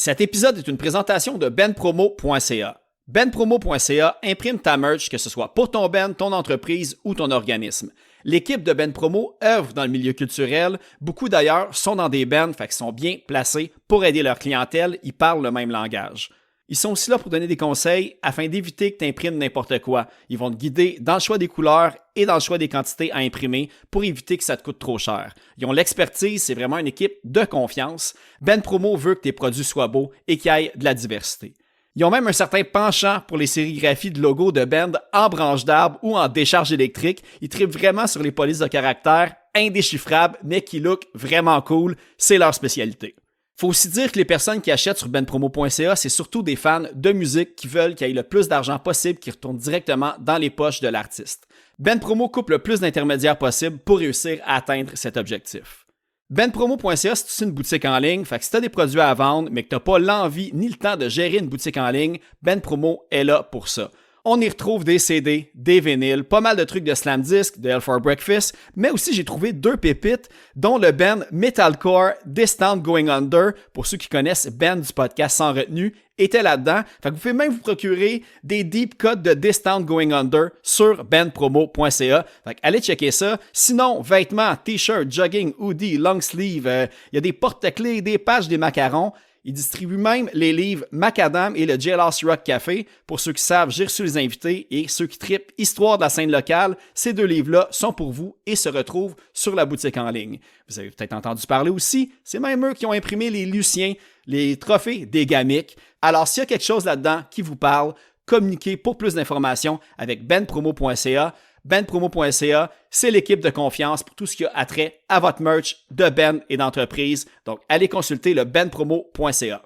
Cet épisode est une présentation de benpromo.ca. benpromo.ca imprime ta merch, que ce soit pour ton band, ton entreprise ou ton organisme. L'équipe de BenPromo œuvre dans le milieu culturel. Beaucoup d'ailleurs sont dans des bands, fait qu'ils sont bien placés pour aider leur clientèle. Ils parlent le même langage. Ils sont aussi là pour donner des conseils afin d'éviter que tu imprimes n'importe quoi. Ils vont te guider dans le choix des couleurs et dans le choix des quantités à imprimer pour éviter que ça te coûte trop cher. Ils ont l'expertise, c'est vraiment une équipe de confiance. BenPromo veut que tes produits soient beaux et qu'il y ait de la diversité. Ils ont même un certain penchant pour les sérigraphies de logos de band en branche d'arbre ou en décharge électrique. Ils trippent vraiment sur les polices de caractère indéchiffrables, mais qui look vraiment cool. C'est leur spécialité. Faut aussi dire que les personnes qui achètent sur benpromo.ca, c'est surtout des fans de musique qui veulent qu'il y ait le plus d'argent possible qui retourne directement dans les poches de l'artiste. BenPromo coupe le plus d'intermédiaires possible pour réussir à atteindre cet objectif. benpromo.ca, c'est aussi une boutique en ligne, fait que si tu as des produits à vendre, mais que tu n'as pas l'envie ni le temps de gérer une boutique en ligne, BenPromo est là pour ça. On y retrouve des CD, des vinyles, pas mal de trucs de slam disc, de Hell for Breakfast, mais aussi j'ai trouvé 2 pépites, dont le band metalcore Distant Going Under, pour ceux qui connaissent band du podcast Sans Retenue, était là-dedans. Fait que vous pouvez même vous procurer des deep cuts de Distant Going Under sur benpromo.ca. Fait que allez checker ça. Sinon, vêtements, t-shirts, jogging, hoodie, long sleeve, il y a des porte-clés, des pages, des macarons. Ils distribuent même les livres Macadam et le Jailhouse Rock Café. Pour ceux qui savent, j'ai reçu les invités et ceux qui trippent Histoire de la scène locale. Ces 2 livres-là sont pour vous et se retrouvent sur la boutique en ligne. Vous avez peut-être entendu parler aussi, c'est même eux qui ont imprimé les Luciens, les trophées des Gamiques. Alors s'il y a quelque chose là-dedans qui vous parle, communiquez pour plus d'informations avec benpromo.ca. benpromo.ca, c'est l'équipe de confiance pour tout ce qui a attrait à votre merch de Ben et d'entreprise. Donc, allez consulter le benpromo.ca.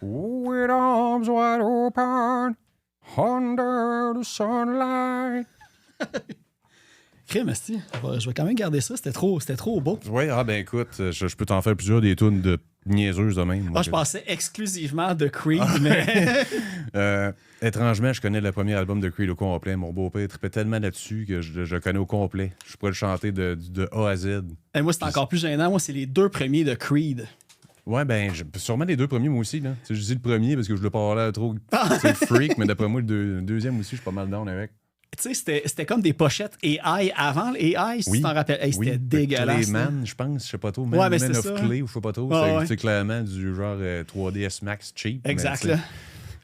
With arms wide open, under the sunlight. Crème, esti, je vais quand même garder ça, c'était trop beau. Oui, ben écoute, je peux t'en faire plusieurs des tunes de niaiseuses de même. Je pensais exclusivement de Creed, mais... Étrangement, je connais le premier album de Creed au complet. Mon beau-père trippait tellement là-dessus que je connais au complet. Je pourrais le chanter de A à Z. Et moi, c'est encore plus gênant. Moi, c'est les 2 premiers de Creed. Ouais, ben, sûrement les 2 premiers, moi aussi. Là. Je dis le premier parce que je voulais pas avoir l'air trop freak, mais d'après moi, le deuxième aussi, je suis pas mal down avec. Tu sais, c'était comme des pochettes AI avant AI, si tu t'en rappelles. Hey, c'était dégueulasse. Clayman, je pense, je sais pas trop. Man of ça. Clay, ou je sais pas trop. C'est clairement du genre 3ds Max cheap. Exact, là.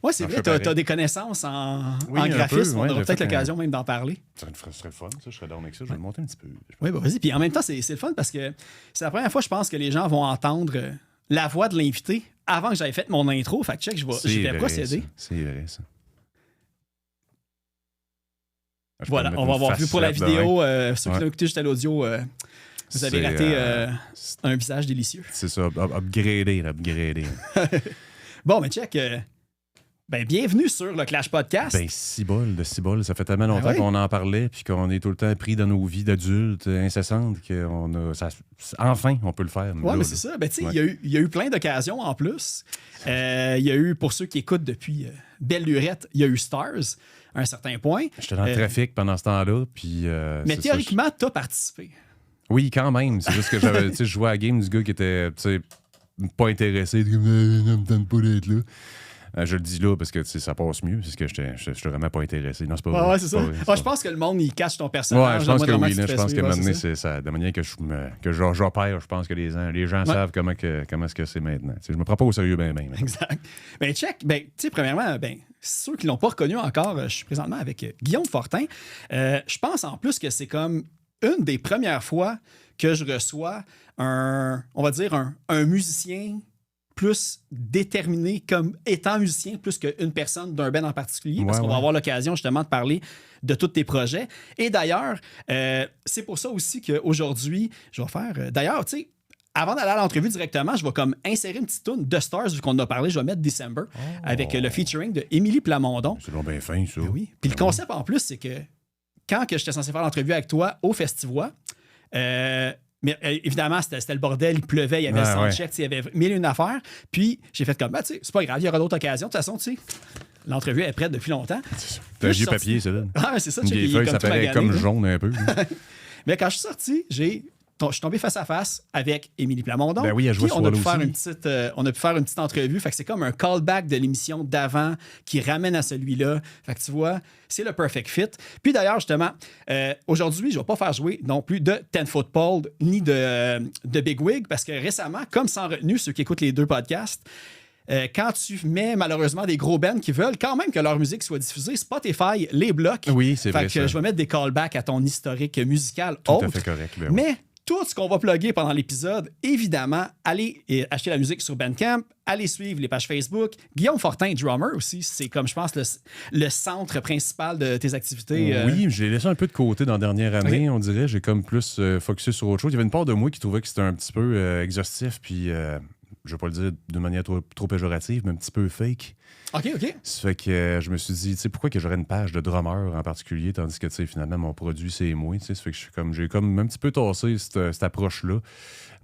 Ouais, c'est vrai, t'as des connaissances en graphisme. On aura peut-être l'occasion même d'en parler. Ça serait le fun, ça. Je serais down avec ça. Je vais le monter un petit peu. Oui, vas-y. Puis en même temps, c'est le fun parce que c'est la première fois, je pense, que les gens vont entendre la voix de l'invité avant que j'avais fait mon intro. Fait que check, je vais procéder. C'est vrai, ça. Voilà, on va avoir vu pour la vidéo. Ceux qui l'ont écouté juste à l'audio, vous avez raté un visage délicieux. C'est ça, upgradé. Bon, mais check. Bienvenue sur le Clash Podcast. Cibole. Ça fait tellement longtemps qu'on en parlait puis qu'on est tout le temps pris dans nos vies d'adultes incessantes enfin, on peut le faire. Oui, mais c'est ça. Il y a eu plein d'occasions en plus. Il y a eu, pour ceux qui écoutent depuis Belle Lurette, il y a eu Stars à un certain point. J'étais dans le trafic pendant ce temps-là. Puis, mais théoriquement, tu as participé. Oui, quand même. C'est juste que je jouais à la game du gars qui était pas intéressé. Ne me tente pas d'être là. Je le dis là parce que ça passe mieux, parce que je suis vraiment pas intéressé. Non, c'est pas vrai. Ouais, c'est ça. Je pense que le monde, il cache ton personnage. Ouais, je pense que oui. Je pense que maintenant, c'est ça. De la manière que j'opère, je pense que les gens savent comment est-ce que c'est maintenant. Je me prends pas au sérieux bien. Exact. Check. Premièrement, ceux qui l'ont pas reconnu encore, je suis présentement avec Guillaume Fortin. Je pense en plus que c'est comme une des premières fois que je reçois un musicien plus déterminé comme étant musicien plus qu'une personne d'un band en particulier, parce qu'on va avoir l'occasion justement de parler de tous tes projets. Et d'ailleurs, c'est pour ça aussi qu'aujourd'hui, je vais faire... D'ailleurs, tu sais, avant d'aller à l'entrevue directement, je vais comme insérer une petite toune de Stars, vu qu'on en a parlé, je vais mettre December, avec le featuring de Émilie Plamondon. C'est donc bien fin, ça. Oui. Puis le concept, en plus, c'est que quand que j'étais censé faire l'entrevue avec toi au Festivois, mais évidemment, c'était le bordel, il pleuvait, il y avait le soundcheck, il y avait 1001 affaires. Puis j'ai fait comme, c'est pas grave, il y aura d'autres occasions. De toute façon, l'entrevue est prête depuis longtemps. C'est un vieux papier, ça. Ah, c'est ça. Une vieille feuille, ça paraît comme jaune un peu. Mais quand je suis sorti, j'ai je suis tombé face à face avec Émilie Plamondon. Ben oui, elle jouait puis ce on a pu soir-là faire on a pu faire une petite entrevue. Fait que c'est comme un callback de l'émission d'avant qui ramène à celui-là. Fait que tu vois, c'est le perfect fit. Puis d'ailleurs, justement, aujourd'hui, je ne vais pas faire jouer non plus de 10 Football ni de Big Wig parce que récemment, comme sans retenue, ceux qui écoutent les deux podcasts, quand tu mets malheureusement des gros bands qui veulent quand même que leur musique soit diffusée, Spotify les bloque. Oui, c'est vrai. Fait que je vais mettre des callbacks à ton historique musical tout autre. à fait correct. Ben oui. Mais tout ce qu'on va plugger pendant l'épisode, évidemment, allez acheter la musique sur Bandcamp, allez suivre les pages Facebook. Guillaume Fortin, drummer aussi, c'est comme, je pense, le centre principal de tes activités. Oui, j'ai laissé un peu de côté dans la dernière année, on dirait. J'ai comme plus focusé sur autre chose. Il y avait une part de moi qui trouvait que c'était un petit peu exhaustif, puis je vais pas le dire de manière trop péjorative, mais un petit peu fake. OK. Ça fait que je me suis dit, tu sais, pourquoi que j'aurais une page de drummer en particulier, tandis que, tu sais, finalement, mon produit, c'est moi. Tu sais, ça fait que j'ai comme un petit peu tassé cette approche-là.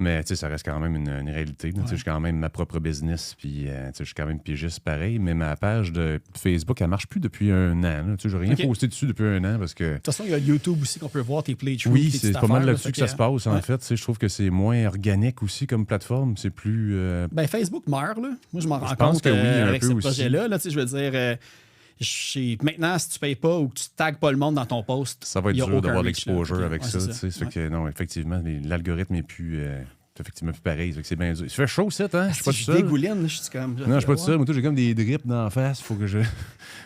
Mais, tu sais, ça reste quand même une réalité. Tu sais, je suis quand même ma propre business, puis, tu sais, je suis quand même pigiste pareil. Mais ma page de Facebook, elle marche plus depuis un an. Là. Tu sais, j'ai rien posté dessus depuis un an parce que... De toute façon, il y a YouTube aussi qu'on peut voir tes playthroughs. Oui, c'est pas mal là-dessus que ça se passe, en fait. Tu sais, je trouve que c'est moins organique aussi comme plateforme. C'est plus... Ben, Facebook meurt, là. Moi, je m'en rends pense compte que oui, un avec peu ce aussi. projet-là. Là, tu sais, je veux dire... maintenant, si tu payes pas ou que tu tags pas le monde dans ton post, ça va être dur d'avoir reach, l'exposure là. avec ça. C'est Tu sais, ça. fait que non, effectivement, l'algorithme est plus... effectivement plus pareil. Fait que c'est bien dur. Il fait chaud, ça, hein? Je suis pas tout Je seul. dégouline, je suis comme... Non, je suis pas tout seul. Moi, j'ai comme des drips dans la face. Faut que je...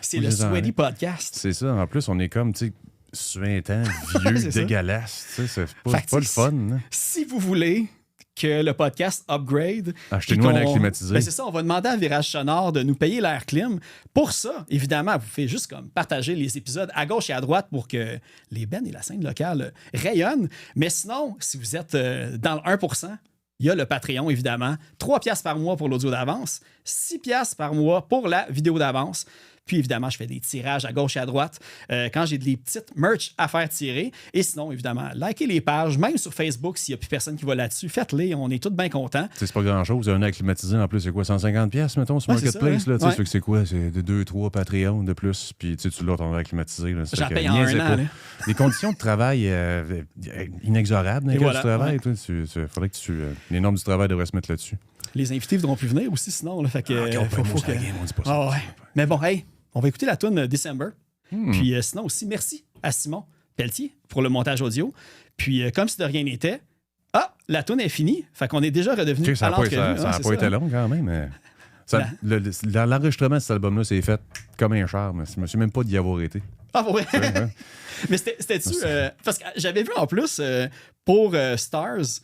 C'est le Sweaty Podcast. C'est ça. En plus, on est comme, tu sais, suintant, vieux, C'est ça. dégueulasse. Tu sais, c'est Fait pas que le fun. Hein? Si vous voulez que le podcast upgrade... Achetez-nous un air climatisé. Ben c'est ça, on va demander à Virage Sonore de nous payer l'air clim. Pour ça, évidemment, vous faites juste comme partager les épisodes à gauche et à droite pour que les bennes et la scène locale rayonnent. Mais sinon, si vous êtes dans le 1%, il y a le Patreon, évidemment. 3 piastres par mois pour l'audio d'avance, 6 piastres par mois pour la vidéo d'avance. Puis, évidemment, je fais des tirages à gauche et à droite quand j'ai des petites merch à faire tirer. Et sinon, évidemment, likez les pages, même sur Facebook, s'il n'y a plus personne qui va là-dessus, faites-les, on est tous bien contents. C'est pas grand-chose. Un air climatisé, en plus, c'est quoi, 150$, mettons, sur Marketplace? Là, ouais. Fait que c'est quoi? C'est 2-3 Patreon de plus. Puis tu l'as ton air climatisé. Là, J'en paye en un an. Les conditions de travail inexorables dans lesquelles tu travailles. Ouais. Faudrait que les normes du travail devraient se mettre là-dessus. Les invités ne voudront plus venir aussi, sinon. Là, fait que, on dit pas ça. Ah ouais. Mais bon, hey, on va écouter la tune December. Puis sinon aussi, merci à Simon Pelletier pour le montage audio. Puis comme si de rien n'était, la tune est finie. Fait qu'on est déjà redevenu à l'entrevue. Ça n'a pas été long quand même. Mais l'enregistrement de cet album-là, c'est fait comme un charme. Je me suis même pas d'y avoir été. Ah ouais. Mais c'était-tu... parce que j'avais vu en plus pour Stars...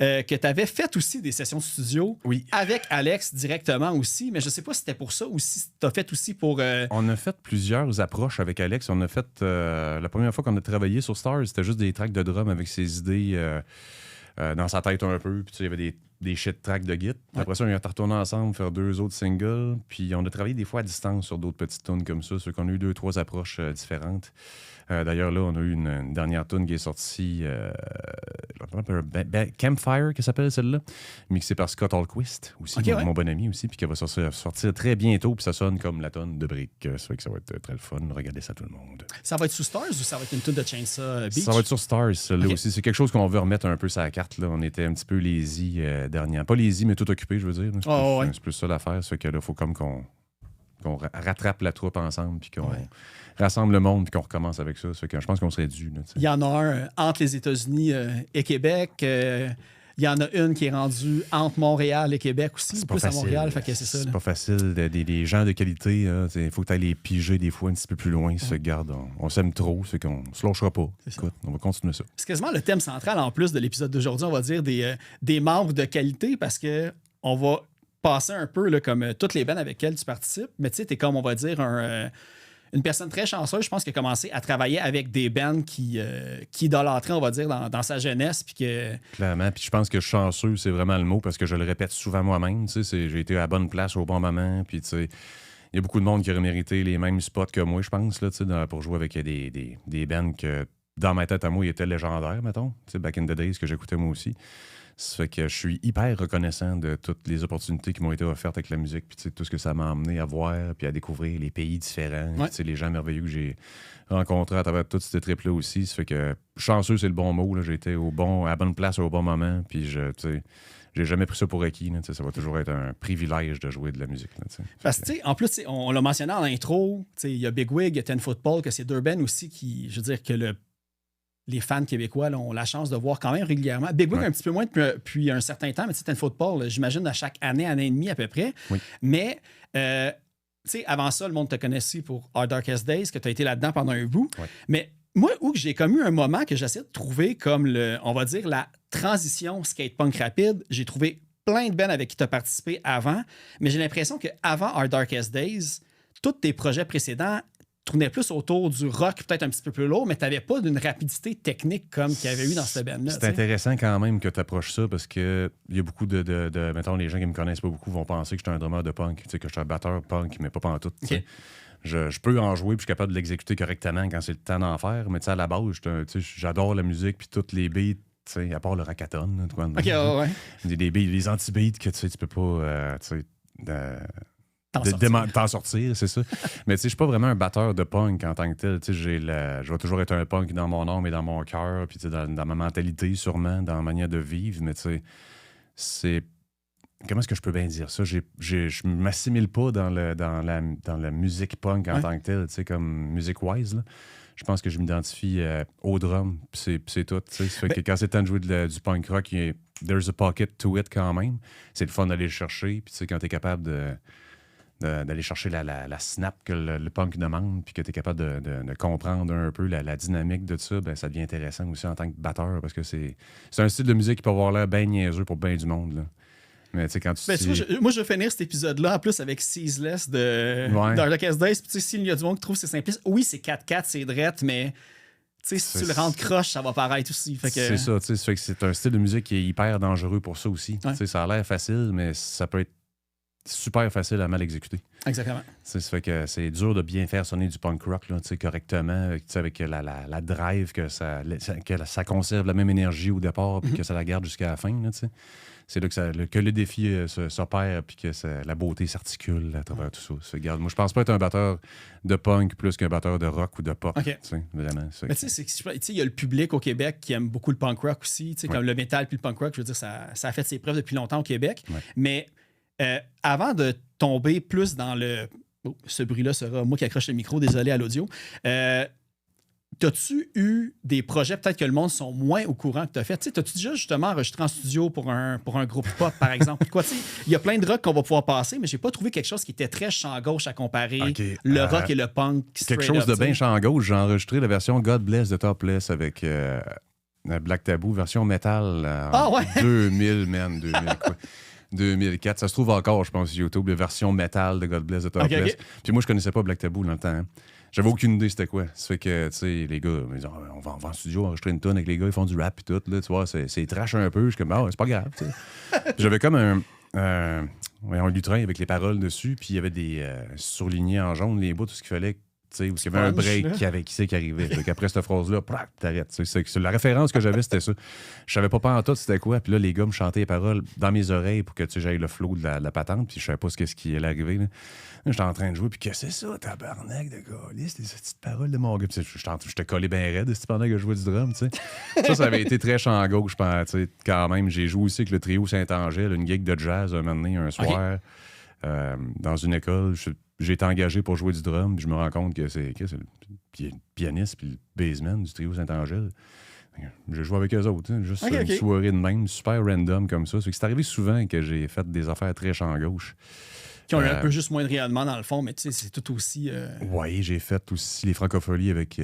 que tu avais fait aussi des sessions studio avec Alex directement aussi, mais je sais pas si c'était pour ça ou si tu as fait aussi pour... On a fait plusieurs approches avec Alex. On a fait... la première fois qu'on a travaillé sur Stars, c'était juste des tracks de drum avec ses idées dans sa tête un peu. Puis il y avait des shit tracks de git. Ouais. Après ça, on est retourné ensemble faire 2 autres singles. Puis on a travaillé des fois à distance sur d'autres petites tunes comme ça. C'est qu'on a eu 2-3 approches différentes. D'ailleurs, là, on a eu une dernière tune qui est sortie, Campfire, qui s'appelle celle-là, mixée par Scott Alquist, aussi, mon bon ami aussi, puis qui va sortir très bientôt, puis ça sonne comme la tonne de briques. Ça fait que ça va être très le fun. Regardez ça tout le monde. Ça va être sous Stars ou ça va être une tune de Chainsaw Beach? Ça va être sur Stars, celle-là aussi. C'est quelque chose qu'on veut remettre un peu sur la carte. Là. On était un petit peu lazy dernièrement. Pas lazy, mais tout occupé, je veux dire. C'est plus ça l'affaire. Ça fait que là, il faut comme qu'on rattrape la troupe ensemble, puis qu'on rassemble le monde, puis qu'on recommence avec ça. Ça fait que je pense qu'on serait dû. Il y en a un entre les États-Unis et Québec. Il y en a une qui est rendue entre Montréal et Québec aussi, c'est plus pas à facile. Montréal. Fait que c'est ça. C'est pas facile. Des gens de qualité, il faut que tu ailles les piger des fois un petit peu plus loin. Ça garde, on s'aime trop, c'est qu'on se lâchera pas. Écoute, on va continuer ça. C'est quasiment le thème central en plus de l'épisode d'aujourd'hui, on va dire des membres de qualité, parce que on va passer un peu là, comme toutes les bands avec lesquelles tu participes, mais tu sais, t'es comme, on va dire, une personne très chanceuse, je pense, qui a commencé à travailler avec des bands qui idolâtraient, on va dire, dans sa jeunesse. Puis que... Clairement. Puis je pense que chanceux, c'est vraiment le mot, parce que je le répète souvent moi-même. J'ai été à la bonne place au bon moment. Puis, tu sais, il y a beaucoup de monde qui aurait mérité les mêmes spots que moi, je pense, là, pour jouer avec des bands que dans ma tête à moi, il était légendaire, mettons. Tu sais, back in the days, que j'écoutais moi aussi. Ça fait que je suis hyper reconnaissant de toutes les opportunités qui m'ont été offertes avec la musique, puis tu sais, tout ce que ça m'a amené à voir, puis à découvrir les pays différents, puis tu sais, les gens merveilleux que j'ai rencontrés à travers toute cette trip-là aussi. Ça fait que chanceux, c'est le bon mot. Là. J'ai été à la bonne place au bon moment, puis tu sais, j'ai jamais pris ça pour acquis. Là, ça va toujours être un privilège de jouer de la musique. Là, parce que, en plus, on l'a mentionné en intro, il y a Big Wig, il y a Ten Football, que c'est deux bands aussi qui, je veux dire, que les fans québécois là, ont la chance de voir quand même régulièrement. Big Wig, un petit peu moins depuis un certain temps, mais Ten Football, j'imagine, à chaque année et demie à peu près. Oui. Mais, avant ça, le monde te connaissait pour Our Darkest Days, que tu as été là-dedans pendant un bout. Oui. Mais moi, où j'ai comme eu un moment que j'essaie de trouver comme, on va dire, la transition skate-punk rapide, j'ai trouvé plein de bands avec qui tu as participé avant, mais j'ai l'impression qu'avant Our Darkest Days, tous tes projets précédents tournaient plus autour du rock, peut-être un petit peu plus lourd, mais tu n'avais pas d'une rapidité technique comme qu'il y avait eu dans cette band-là. C'est intéressant quand même que tu approches ça parce que il y a beaucoup de mettons, les gens qui me connaissent pas beaucoup vont penser que je suis un drummer de punk, que je suis un batteur punk, mais pas pantoute. Okay. Je peux en jouer puis je suis capable de l'exécuter correctement quand c'est le temps d'en faire, mais à la base, j'adore la musique puis toutes les beats, à part le rackathon. Les anti-beats que tu peux pas t'en sortir, c'est ça. Mais je suis pas vraiment un batteur de punk en tant que tel. Je vais toujours être un punk dans mon âme et dans mon cœur, puis dans ma mentalité sûrement, dans ma manière de vivre, mais c'est... Comment est-ce que je peux bien dire ça? Je m'assimile pas dans la musique punk en tant que telle, comme music-wise. Je pense que je m'identifie au drum, puis c'est tout. Ça fait que quand c'est le temps de jouer du punk rock, there's a pocket to it quand même. C'est le fun d'aller le chercher, puis quand tu es capable d'aller chercher la snap que le punk demande, puis que tu es capable de comprendre un peu la dynamique de ça, ben, ça devient intéressant aussi en tant que batteur, parce que c'est un style de musique qui peut avoir l'air bien niaiseux pour bien du monde, là. Mais tu sais, quand moi, je vais finir cet épisode-là en plus avec Ceaseless de Darkest Days. Puis s'il y a du monde qui trouve que c'est simpliste, oui, c'est 4-4, c'est drette, mais si tu le rentres croche, ça va paraître aussi. C'est ça, tu sais, c'est un style de musique qui est hyper dangereux pour ça aussi. Ouais. Ça a l'air facile, mais ça peut être super facile à mal exécuter. Exactement. Ça fait que c'est dur de bien faire sonner du punk rock là, correctement, avec la drive, que ça conserve la même énergie au départ, puis que ça la garde jusqu'à la fin. Là, c'est là que le défi s'opère, puis que la beauté s'articule à travers tout ça. Moi, je pense pas être un batteur de punk plus qu'un batteur de rock ou de pop. Okay. Vraiment. Mais tu sais, il y a le public au Québec qui aime beaucoup le punk rock aussi, comme le métal puis le punk rock. Je veux dire, ça a fait ses preuves depuis longtemps au Québec. Ouais. Mais avant de tomber plus dans le... Oh, ce bruit-là sera moi qui accroche le micro, désolé à l'audio. T'as-tu eu des projets, peut-être que le monde sont moins au courant que tu as fait? T'as-tu déjà justement enregistré en studio pour un groupe pop, par exemple? Il y a plein de rock qu'on va pouvoir passer, mais j'ai pas trouvé quelque chose qui était très champ gauche à comparer le rock et le punk. Quelque chose de bien champ gauche. J'ai enregistré la version God Bless de Topless avec Black Tabou, version métal en 2000, man, 2000 quoi. 2004. Ça se trouve encore, je pense, sur YouTube, la version métal de God Bless de Topless. Puis moi, je connaissais pas Black Tabou dans le temps. Hein. J'avais aucune idée c'était quoi. Ça fait que, tu sais, les gars, ils disent, on va en studio enregistrer une tonne avec les gars, ils font du rap et tout. Là, tu vois, c'est trash un peu. Je suis comme, c'est pas grave. J'avais comme un lutrin avec les paroles dessus, puis il y avait des surlignés en jaune, les bouts, tout ce qu'il fallait. Où il y avait un break qui arrivait. Donc après cette phrase-là, t'arrêtes. C'est la référence que j'avais, c'était ça. Je savais pas en tout c'était quoi. Puis là, les gars me chantaient les paroles dans mes oreilles pour que j'aille le flow de la patente. Puis je savais pas ce qui allait arriver. Là. J'étais en train de jouer. Puis que c'est ça, tabarnak de gars. C'est ces petites paroles de mon gars. Puis j'étais collé bien raide pendant que je jouais du drum. T'sais. Ça avait été très champ gauche. Quand même, j'ai joué aussi avec le trio Saint-Angèle, une gig de jazz un moment donné, un soir, dans une école. J'ai été engagé pour jouer du drum, puis je me rends compte que c'est le pianiste puis le bassman du trio Saint-Angèle. J'ai joué avec eux autres, hein, juste une soirée de même, super random comme ça. C'est arrivé souvent que j'ai fait des affaires très champ gauche. Qui ont eu un peu juste moins de rayonnement dans le fond, mais tu sais, c'est tout aussi... Oui, j'ai fait aussi les francopholies avec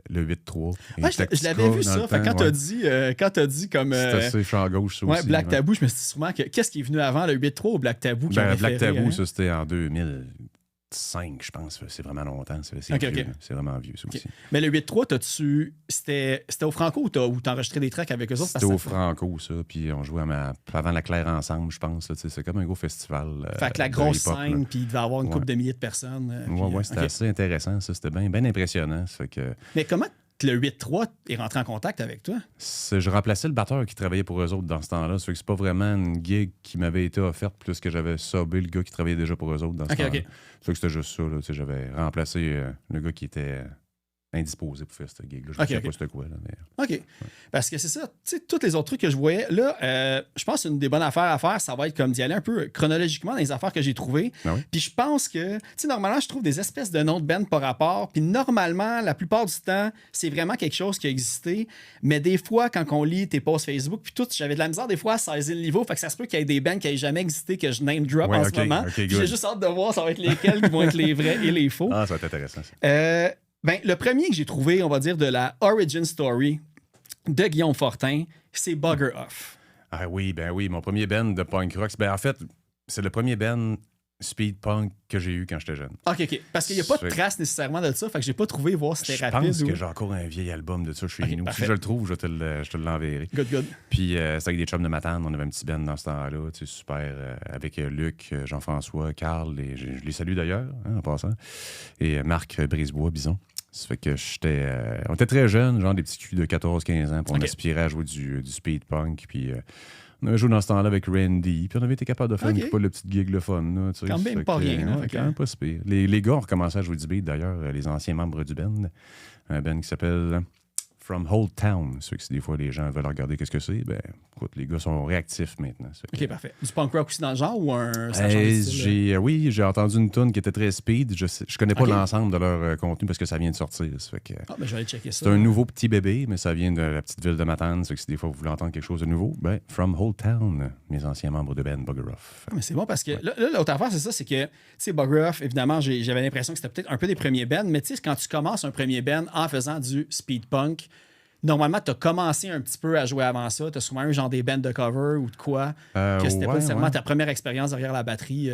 le 8-3. Je l'avais vu ça. Quand t'as dit comme... C'était assez champ gauche, ça aussi. Black Tabou, je me suis dit souvent que qu'est-ce qui est venu avant, le 8-3 ou Black Tabou? Black Tabou, ça, c'était en 2005, je pense. C'est vraiment longtemps. C'est vieux. C'est vraiment vieux, ça aussi. Mais le 8-3, c'était au Franco ou t'as enregistré des tracks avec eux autres? C'était au Franco, ça. Puis on jouait avant la Claire ensemble, je pense. C'est comme un gros festival. Fait que la grosse scène, puis il devait y avoir une couple de milliers de personnes. C'était assez intéressant, ça. C'était bien impressionnant. Ça fait que... Mais comment que le 8-3 est rentré en contact avec toi? Je remplaçais le batteur qui travaillait pour eux autres dans ce temps-là. Ça fait que c'est pas vraiment une gig qui m'avait été offerte plus que j'avais subé le gars qui travaillait déjà pour eux autres dans ce temps-là. Ça fait que c'était juste ça. Là, j'avais remplacé le gars qui était indisposé pour faire cette gig-là. Je ne sais pas c'était quoi. Là, mais... OK. Ouais. Parce que c'est ça. Tu sais, tous les autres trucs que je voyais, là, je pense qu'une des bonnes affaires à faire, ça va être comme d'y aller un peu chronologiquement dans les affaires que j'ai trouvées. Ah oui? Puis je pense que, tu sais, normalement, je trouve des espèces de noms de band par rapport. Puis normalement, la plupart du temps, c'est vraiment quelque chose qui a existé. Mais des fois, quand on lit tes posts Facebook, puis tout, j'avais de la misère des fois à saisir le niveau. Fait que ça se peut qu'il y ait des bands qui n'aient jamais existé que je name drop en ce moment. Puis j'ai juste hâte de voir ça va être lesquels qui vont être les vrais et les faux. Ah, ça va être intéressant, ça. Ben, le premier que j'ai trouvé, on va dire, de la origin story de Guillaume Fortin, c'est Bugger Off. Ah oui, ben oui, mon premier band de punk rock. Ben en fait, c'est le premier band speed punk que j'ai eu quand j'étais jeune. OK. Parce qu'il n'y a pas de trace nécessairement de ça, fait que j'ai pas trouvé voir si c'était rapide. Je pense que j'ai encore un vieil album de ça chez nous. Parfait. Si je le trouve, je te l'enverrai. Good. Puis c'est avec des chums de Matane, on avait un petit band dans ce temps-là, tu sais, super, avec Luc, Jean-François, Carl, et je les salue d'ailleurs, hein, en passant, et Marc Brisebois, Bison. Ça fait que on était très jeunes, genre des petits culs de 14-15 ans, puis on aspirait à jouer du speed punk, puis on avait joué dans ce temps-là avec Randy, puis on avait été capable de faire pas le petit gig le fun. Là, tu sais, quand même pas rien. Quand même pas si pire. Les gars ont recommencé à jouer du beat, d'ailleurs, les anciens membres du band. Un band qui s'appelle From Old Town. Ceux que si des fois les gens veulent regarder qu'est-ce que c'est, ben écoute, les gars sont réactifs maintenant. OK, parfait. Du punk rock aussi dans le genre ou un... Oui, j'ai entendu une tune qui était très speed. Je connais pas l'ensemble de leur contenu parce que ça vient de sortir. Ça fait que, ben je vais aller checker ça. C'est un nouveau petit bébé, mais ça vient de la petite ville de Matane. Ça fait que si des fois vous voulez entendre quelque chose de nouveau, ben From Old Town, mes anciens membres de band Bugger Off. Mais c'est bon parce que là, l'autre affaire, c'est ça, c'est que, tu sais, Bugger Off, évidemment, j'avais l'impression que c'était peut-être un peu des premiers bands, mais tu sais, quand tu commences un premier band en faisant du speed punk, normalement, tu as commencé un petit peu à jouer avant ça. Tu as souvent eu genre des bands de cover ou de quoi. Que c'était pas nécessairement ta première expérience derrière la batterie.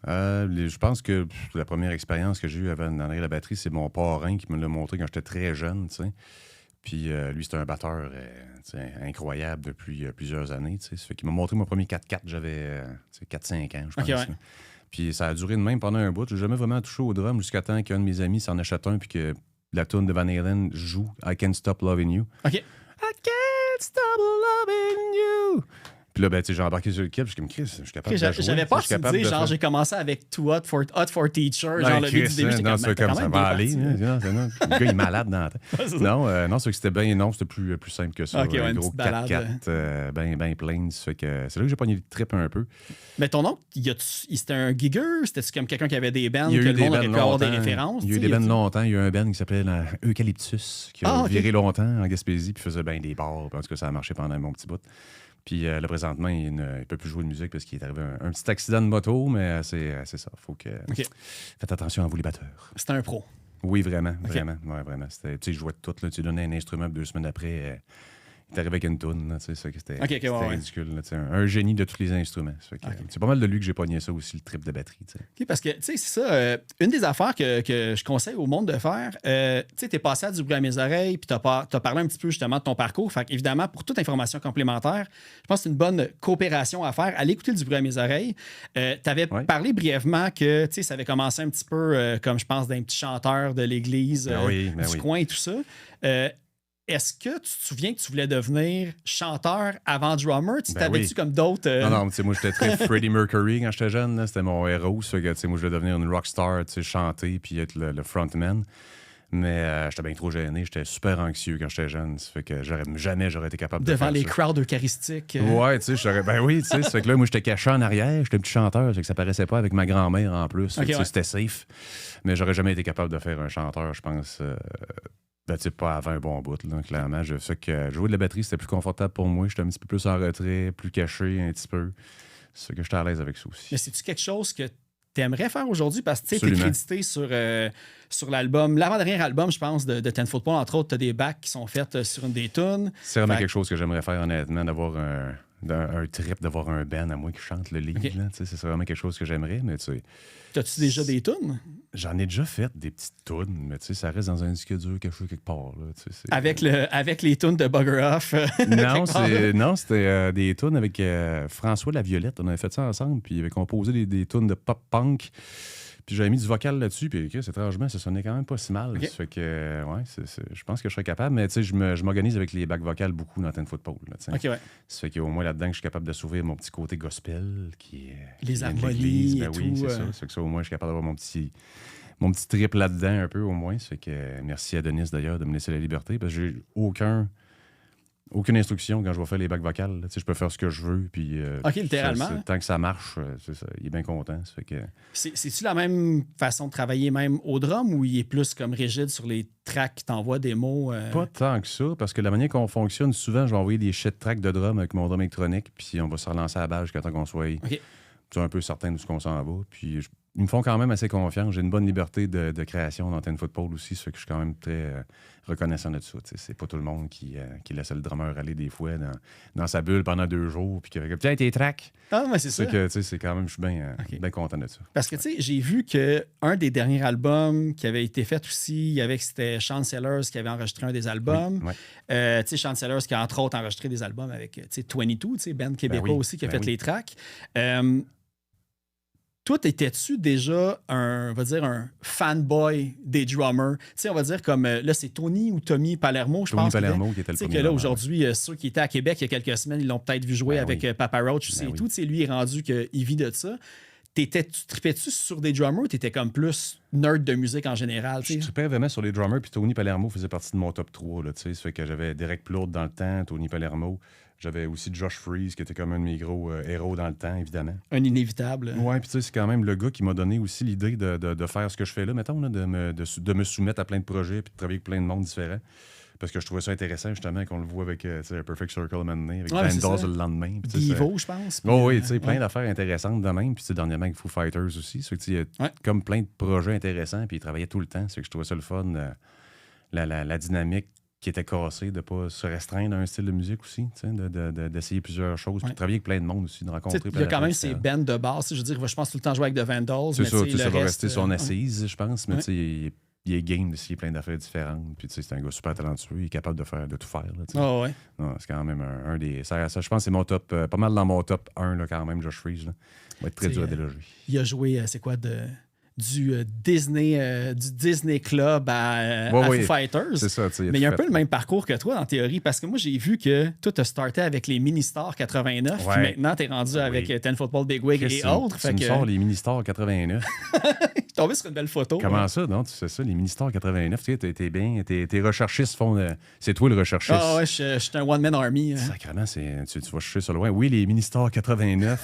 Je pense que la première expérience que j'ai eue avant derrière la batterie, c'est mon parrain qui me l'a montré quand j'étais très jeune. T'sais. Puis lui, c'était un batteur incroyable depuis plusieurs années. Ça fait qu'il m'a montré mon premier 4x4. J'avais 4-5 ans, je pense. Okay. Puis ça a duré de même pendant un bout. J'ai jamais vraiment touché au drum jusqu'à temps qu'un de mes amis s'en achète un puis que la tune de Van Halen joue I Can't Stop Loving You. OK. I can't stop loving you. Puis là, ben, tu sais, j'ai embarqué sur le kit, puis je suis capable de jouer. J'avais pas de dire, genre, j'ai commencé avec Too Hot for Teacher, genre, le but du début, non, c'est comme ça va aller. Le gars, il est malade dans la tête. Non, c'est que c'était plus simple que ça. Okay, un gros 4x4, bien plein. C'est là que j'ai pogné le trip un peu. Mais ton oncle, c'était un gigger? C'était comme quelqu'un qui avait des bands que le monde aurait pu avoir des références? Il y a eu des bands longtemps. Il y a eu un band qui s'appelait Eucalyptus, qui a viré longtemps en Gaspésie, puis faisait bien des bars. En tout cas, ça a marché pendant un bon petit bout. Puis là, présentement, il ne peut plus jouer de musique parce qu'il est arrivé un petit accident de moto, mais c'est ça. Faut que... Faites attention à vous, les batteurs. C'était un pro. Oui, vraiment. Vraiment. Ouais, vraiment. Je jouais de tout. Là. Tu donnais un instrument, 2 semaines après, il est arrivé avec une toune. C'était ridicule. Là, un génie de tous les instruments. C'est pas mal de lui que j'ai pogné ça aussi, le trip de batterie. Parce que, tu sais, c'est ça. Une des affaires que je conseille au monde de faire, tu sais, t'es passé à du bruit à mes oreilles, puis t'as parlé un petit peu justement de ton parcours. Fait évidemment, pour toute information complémentaire, je pense que c'est une bonne coopération à faire. Allez écouter du bruit à mes oreilles. T'avais parlé brièvement que, tu sais, ça avait commencé un petit peu comme, je pense, d'un petit chanteur de l'église du coin et tout ça. Est-ce que tu te souviens que tu voulais devenir chanteur avant drummer? Tu t'avais-tu comme d'autres... Non, moi, j'étais très Freddie Mercury quand j'étais jeune. Là. C'était mon héros. Ça fait que, moi, je voulais devenir une rockstar, chanter puis être le frontman. Mais j'étais bien trop gêné. J'étais super anxieux quand j'étais jeune. Ça fait que jamais j'aurais été capable de devant faire les ça. crowds eucharistiques. Ouais, tu sais, ça fait que là, moi, j'étais caché en arrière. J'étais un petit chanteur. Ça fait que ça paraissait pas avec ma grand-mère en plus. C'était safe. Mais j'aurais jamais été capable de faire un chanteur, je pense... pas avant un bon bout, là, clairement. Je sais que jouer de la batterie, c'était plus confortable pour moi. J'étais un petit peu plus en retrait, plus caché un petit peu. C'est que j'étais à l'aise avec ça aussi. Mais c'est-tu quelque chose que tu aimerais faire aujourd'hui? Parce que tu sais, t'es crédité sur l'album, l'avant-dernier album, je pense, de Ten Football, entre autres, tu as des backs qui sont faites sur une des tunes. C'est vraiment quelque chose que j'aimerais faire, honnêtement, d'avoir un trip, d'avoir un band à moi qui chante le lead. Okay. C'est vraiment quelque chose que j'aimerais, mais tu sais... T'as-tu déjà des tunes? J'en ai déjà fait des petites tunes, mais tu sais, ça reste dans un disque dur caché quelque part. Là, avec les tunes de Bugger Off? Non, c'était des tunes avec François Laviolette. On avait fait ça ensemble, puis il avait composé des tunes de pop-punk. Puis j'avais mis du vocal là-dessus, puis étrangement, ça sonnait quand même pas si mal. Okay. Ça fait que, je pense que je serais capable, mais tu sais, je m'organise avec les bacs vocales beaucoup dans Ten Football. Là, OK, ouais. Ça fait qu'au moins là-dedans, je suis capable de s'ouvrir mon petit côté gospel, qui est. Les harmonies et oui, tout. c'est ça. Ça fait que ça, au moins, je suis capable d'avoir mon petit trip là-dedans un peu, au moins. Ça fait que merci à Denis, d'ailleurs, de me laisser la liberté, parce que j'ai aucune instruction quand je vais faire les bacs vocales. Je peux faire ce que je veux. Puis, OK, littéralement. Tant que ça marche, ça, il est bien content. Ça fait que... C'est-tu la même façon de travailler même au drum ou il est plus comme rigide sur les tracks qui t'envoient des mots? Pas tant que ça, parce que la manière qu'on fonctionne, souvent, je vais envoyer des shit tracks de drum avec mon drum électronique, puis on va se relancer à la base jusqu'à temps qu'on soit un peu certain de ce qu'on s'en va. Puis ils me font quand même assez confiance. J'ai une bonne liberté de création dans Ten Football aussi, ça fait que je suis quand même très reconnaissant de ça. C'est pas tout le monde qui laisse le drummer aller des fois dans sa bulle pendant 2 jours, puis qui tiens, tes tracks. Ah, mais c'est ça. C'est quand même, je suis bien content de ça. Parce que, tu sais, j'ai vu qu'un des derniers albums qui avait été fait aussi, c'était Sean Sellers qui avait enregistré un des albums. Oui, tu sais, Sean Sellers qui a entre autres enregistré des albums avec, tu sais, 22, tu sais, band québécois aussi qui a fait les tracks. Toi, étais-tu déjà un fanboy des drummers? Tu sais, on va dire comme, là, c'est Tony ou Tommy Palermo, je pense. Tony Palermo qui était le premier. Tu sais que là, aujourd'hui, ceux qui étaient à Québec il y a quelques semaines, ils l'ont peut-être vu jouer avec Papa Roach aussi et tout. Tu sais, lui, il est rendu qu'il vit de ça. Tu tripais-tu sur des drummers ou t'étais comme plus nerd de musique en général? Je tripais vraiment sur les drummers, puis Tony Palermo faisait partie de mon top 3. Là, ça fait que j'avais Derek Plourde dans le temps, Tony Palermo. J'avais aussi Josh Freese, qui était comme un de mes gros héros dans le temps, évidemment. Un inévitable. Oui, puis tu sais, c'est quand même le gars qui m'a donné aussi l'idée de faire ce que je fais là, mettons, là, de me soumettre à plein de projets puis de travailler avec plein de monde différents. Parce que je trouvais ça intéressant, justement, qu'on le voit avec Perfect Circle maintenant, avec Vandals le lendemain. Divo, je pense. Oui, tu sais, plein d'affaires intéressantes de même. Puis dernièrement avec Foo Fighters aussi. C'est que il y a comme plein de projets intéressants, puis ils travaillaient tout le temps. C'est que je trouvais ça le fun, la dynamique qui était cassée, de ne pas se restreindre à un style de musique aussi, d'essayer plusieurs choses, puis de travailler avec plein de monde aussi, de rencontrer plein de gens. Il y a quand même ces bands de base. Je veux dire, je pense tout le temps jouer avec The Vandals. C'est ça, ça va rester son reste, assise, je pense, mais tu sais, il est game d'essayer plein d'affaires différentes. Puis, tu sais, c'est un gars super talentueux. Il est capable de tout faire. Là, ouais. Non, c'est quand même un des. Ça, je pense que c'est mon top. Pas mal dans mon top 1, là, quand même, Josh Freese. Là. Il va être très dur à déloger. Il a joué, c'est quoi, du Disney Club à Foo Fighters. C'est ça, mais il y a un peu le même parcours que toi, en théorie, parce que moi, j'ai vu que toi, tu as starté avec les Mini-Stars 89, puis maintenant, tu es rendu avec Ten Football Big Wig et autres. Tu me sors les Mini-Stars 89. Je suis tombé sur une belle photo. Comment ça, non? Tu sais ça, les Mini-Stars 89, tu sais, t'es bien. Tes recherchistes font... c'est toi le recherchiste. Ah ouais, je suis un one-man army. Sacrément, tu vas chercher sur le loin. Oui, les Mini-Stars 89.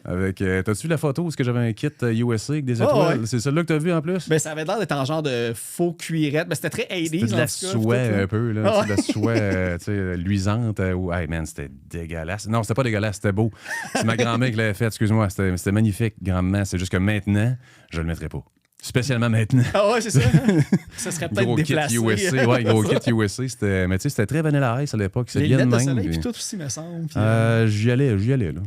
avec... T'as-tu vu la photo où j'avais un kit USA avec des étoiles? Ouais. C'est celle-là que t'as vu en plus? Ben, ça avait l'air d'être en genre de faux cuirette. Ben, c'était très 80s. C'était de la soie un peu, là. De la soie luisante. Hey man, c'était dégueulasse. Non, c'était pas dégueulasse, c'était beau. C'est ma grand-mère qui l'avait fait, excuse-moi. C'était magnifique, grand-mère. C'est juste que maintenant, je le mettrais pas. Spécialement maintenant. Ah ouais, c'est ça. Ça serait peut-être déplacé. Gros kit USA, gros kit USA. Mais tu sais, c'était très Vanilla Ice à l'époque. Les lunettes de soleil, puis tout aussi, me semble. J'y allais, là.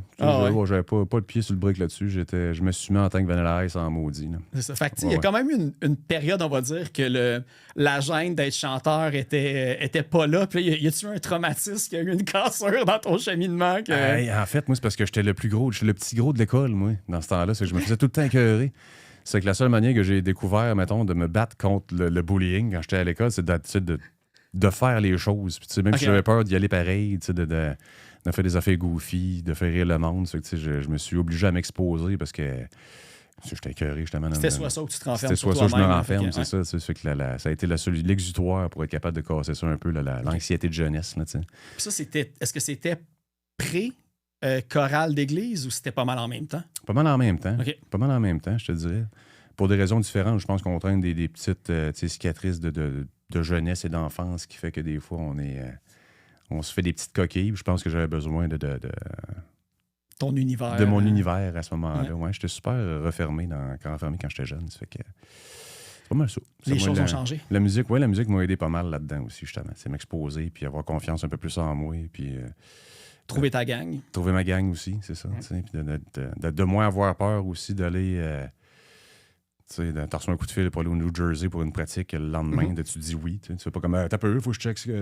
J'avais pas le pied sur le brick là-dessus. Je me suis mis en tant que Vanilla Ice en maudit. Là. C'est ça. Fait que, il y a quand même une période, on va dire, que la gêne d'être chanteur était pas là. Puis y a-tu eu un traumatisme, qu'il y a eu une cassure dans ton cheminement? En fait, moi, c'est parce que j'étais le plus gros. J'étais le petit gros de l'école, moi, dans ce temps-là. C'est que je me faisais tout le temps écœurer. C'est que la seule manière que j'ai découvert, mettons, de me battre contre le bullying quand j'étais à l'école, c'est de faire les choses. Puis, même si j'avais peur d'y aller pareil, de faire des affaires goofy, de faire rire le monde, c'est que je me suis obligé à m'exposer parce que j'étais écœuré, justement. C'était soit ça ou tu te renfermes. C'était soit ça ou je me renferme, c'est ça. C'est que ça a été l'exutoire pour être capable de casser ça un peu, l'anxiété de jeunesse. Là, puis ça, est-ce que c'était chorale d'église ou c'était pas mal en même temps? Pas mal en même temps. Pas mal en même temps, je te dirais. Pour des raisons différentes, je pense qu'on traîne des petites cicatrices de jeunesse et d'enfance qui fait que des fois, on se fait des petites coquilles. Je pense que j'avais besoin de ton univers. De mon univers à ce moment-là. Ouais, j'étais super renfermé quand j'étais jeune. Ça fait que c'est pas mal ça. Les choses ont changé. La musique m'a aidé pas mal là-dedans aussi, justement. C'est m'exposer, puis avoir confiance un peu plus en moi, puis... trouver ta gang. Trouver ma gang aussi, c'est ça. Puis de moins avoir peur aussi d'aller... t'as reçu un coup de fil pour aller au New Jersey pour une pratique le lendemain, tu dis oui. Tu fais pas comme t'as peu, faut que je check. Tu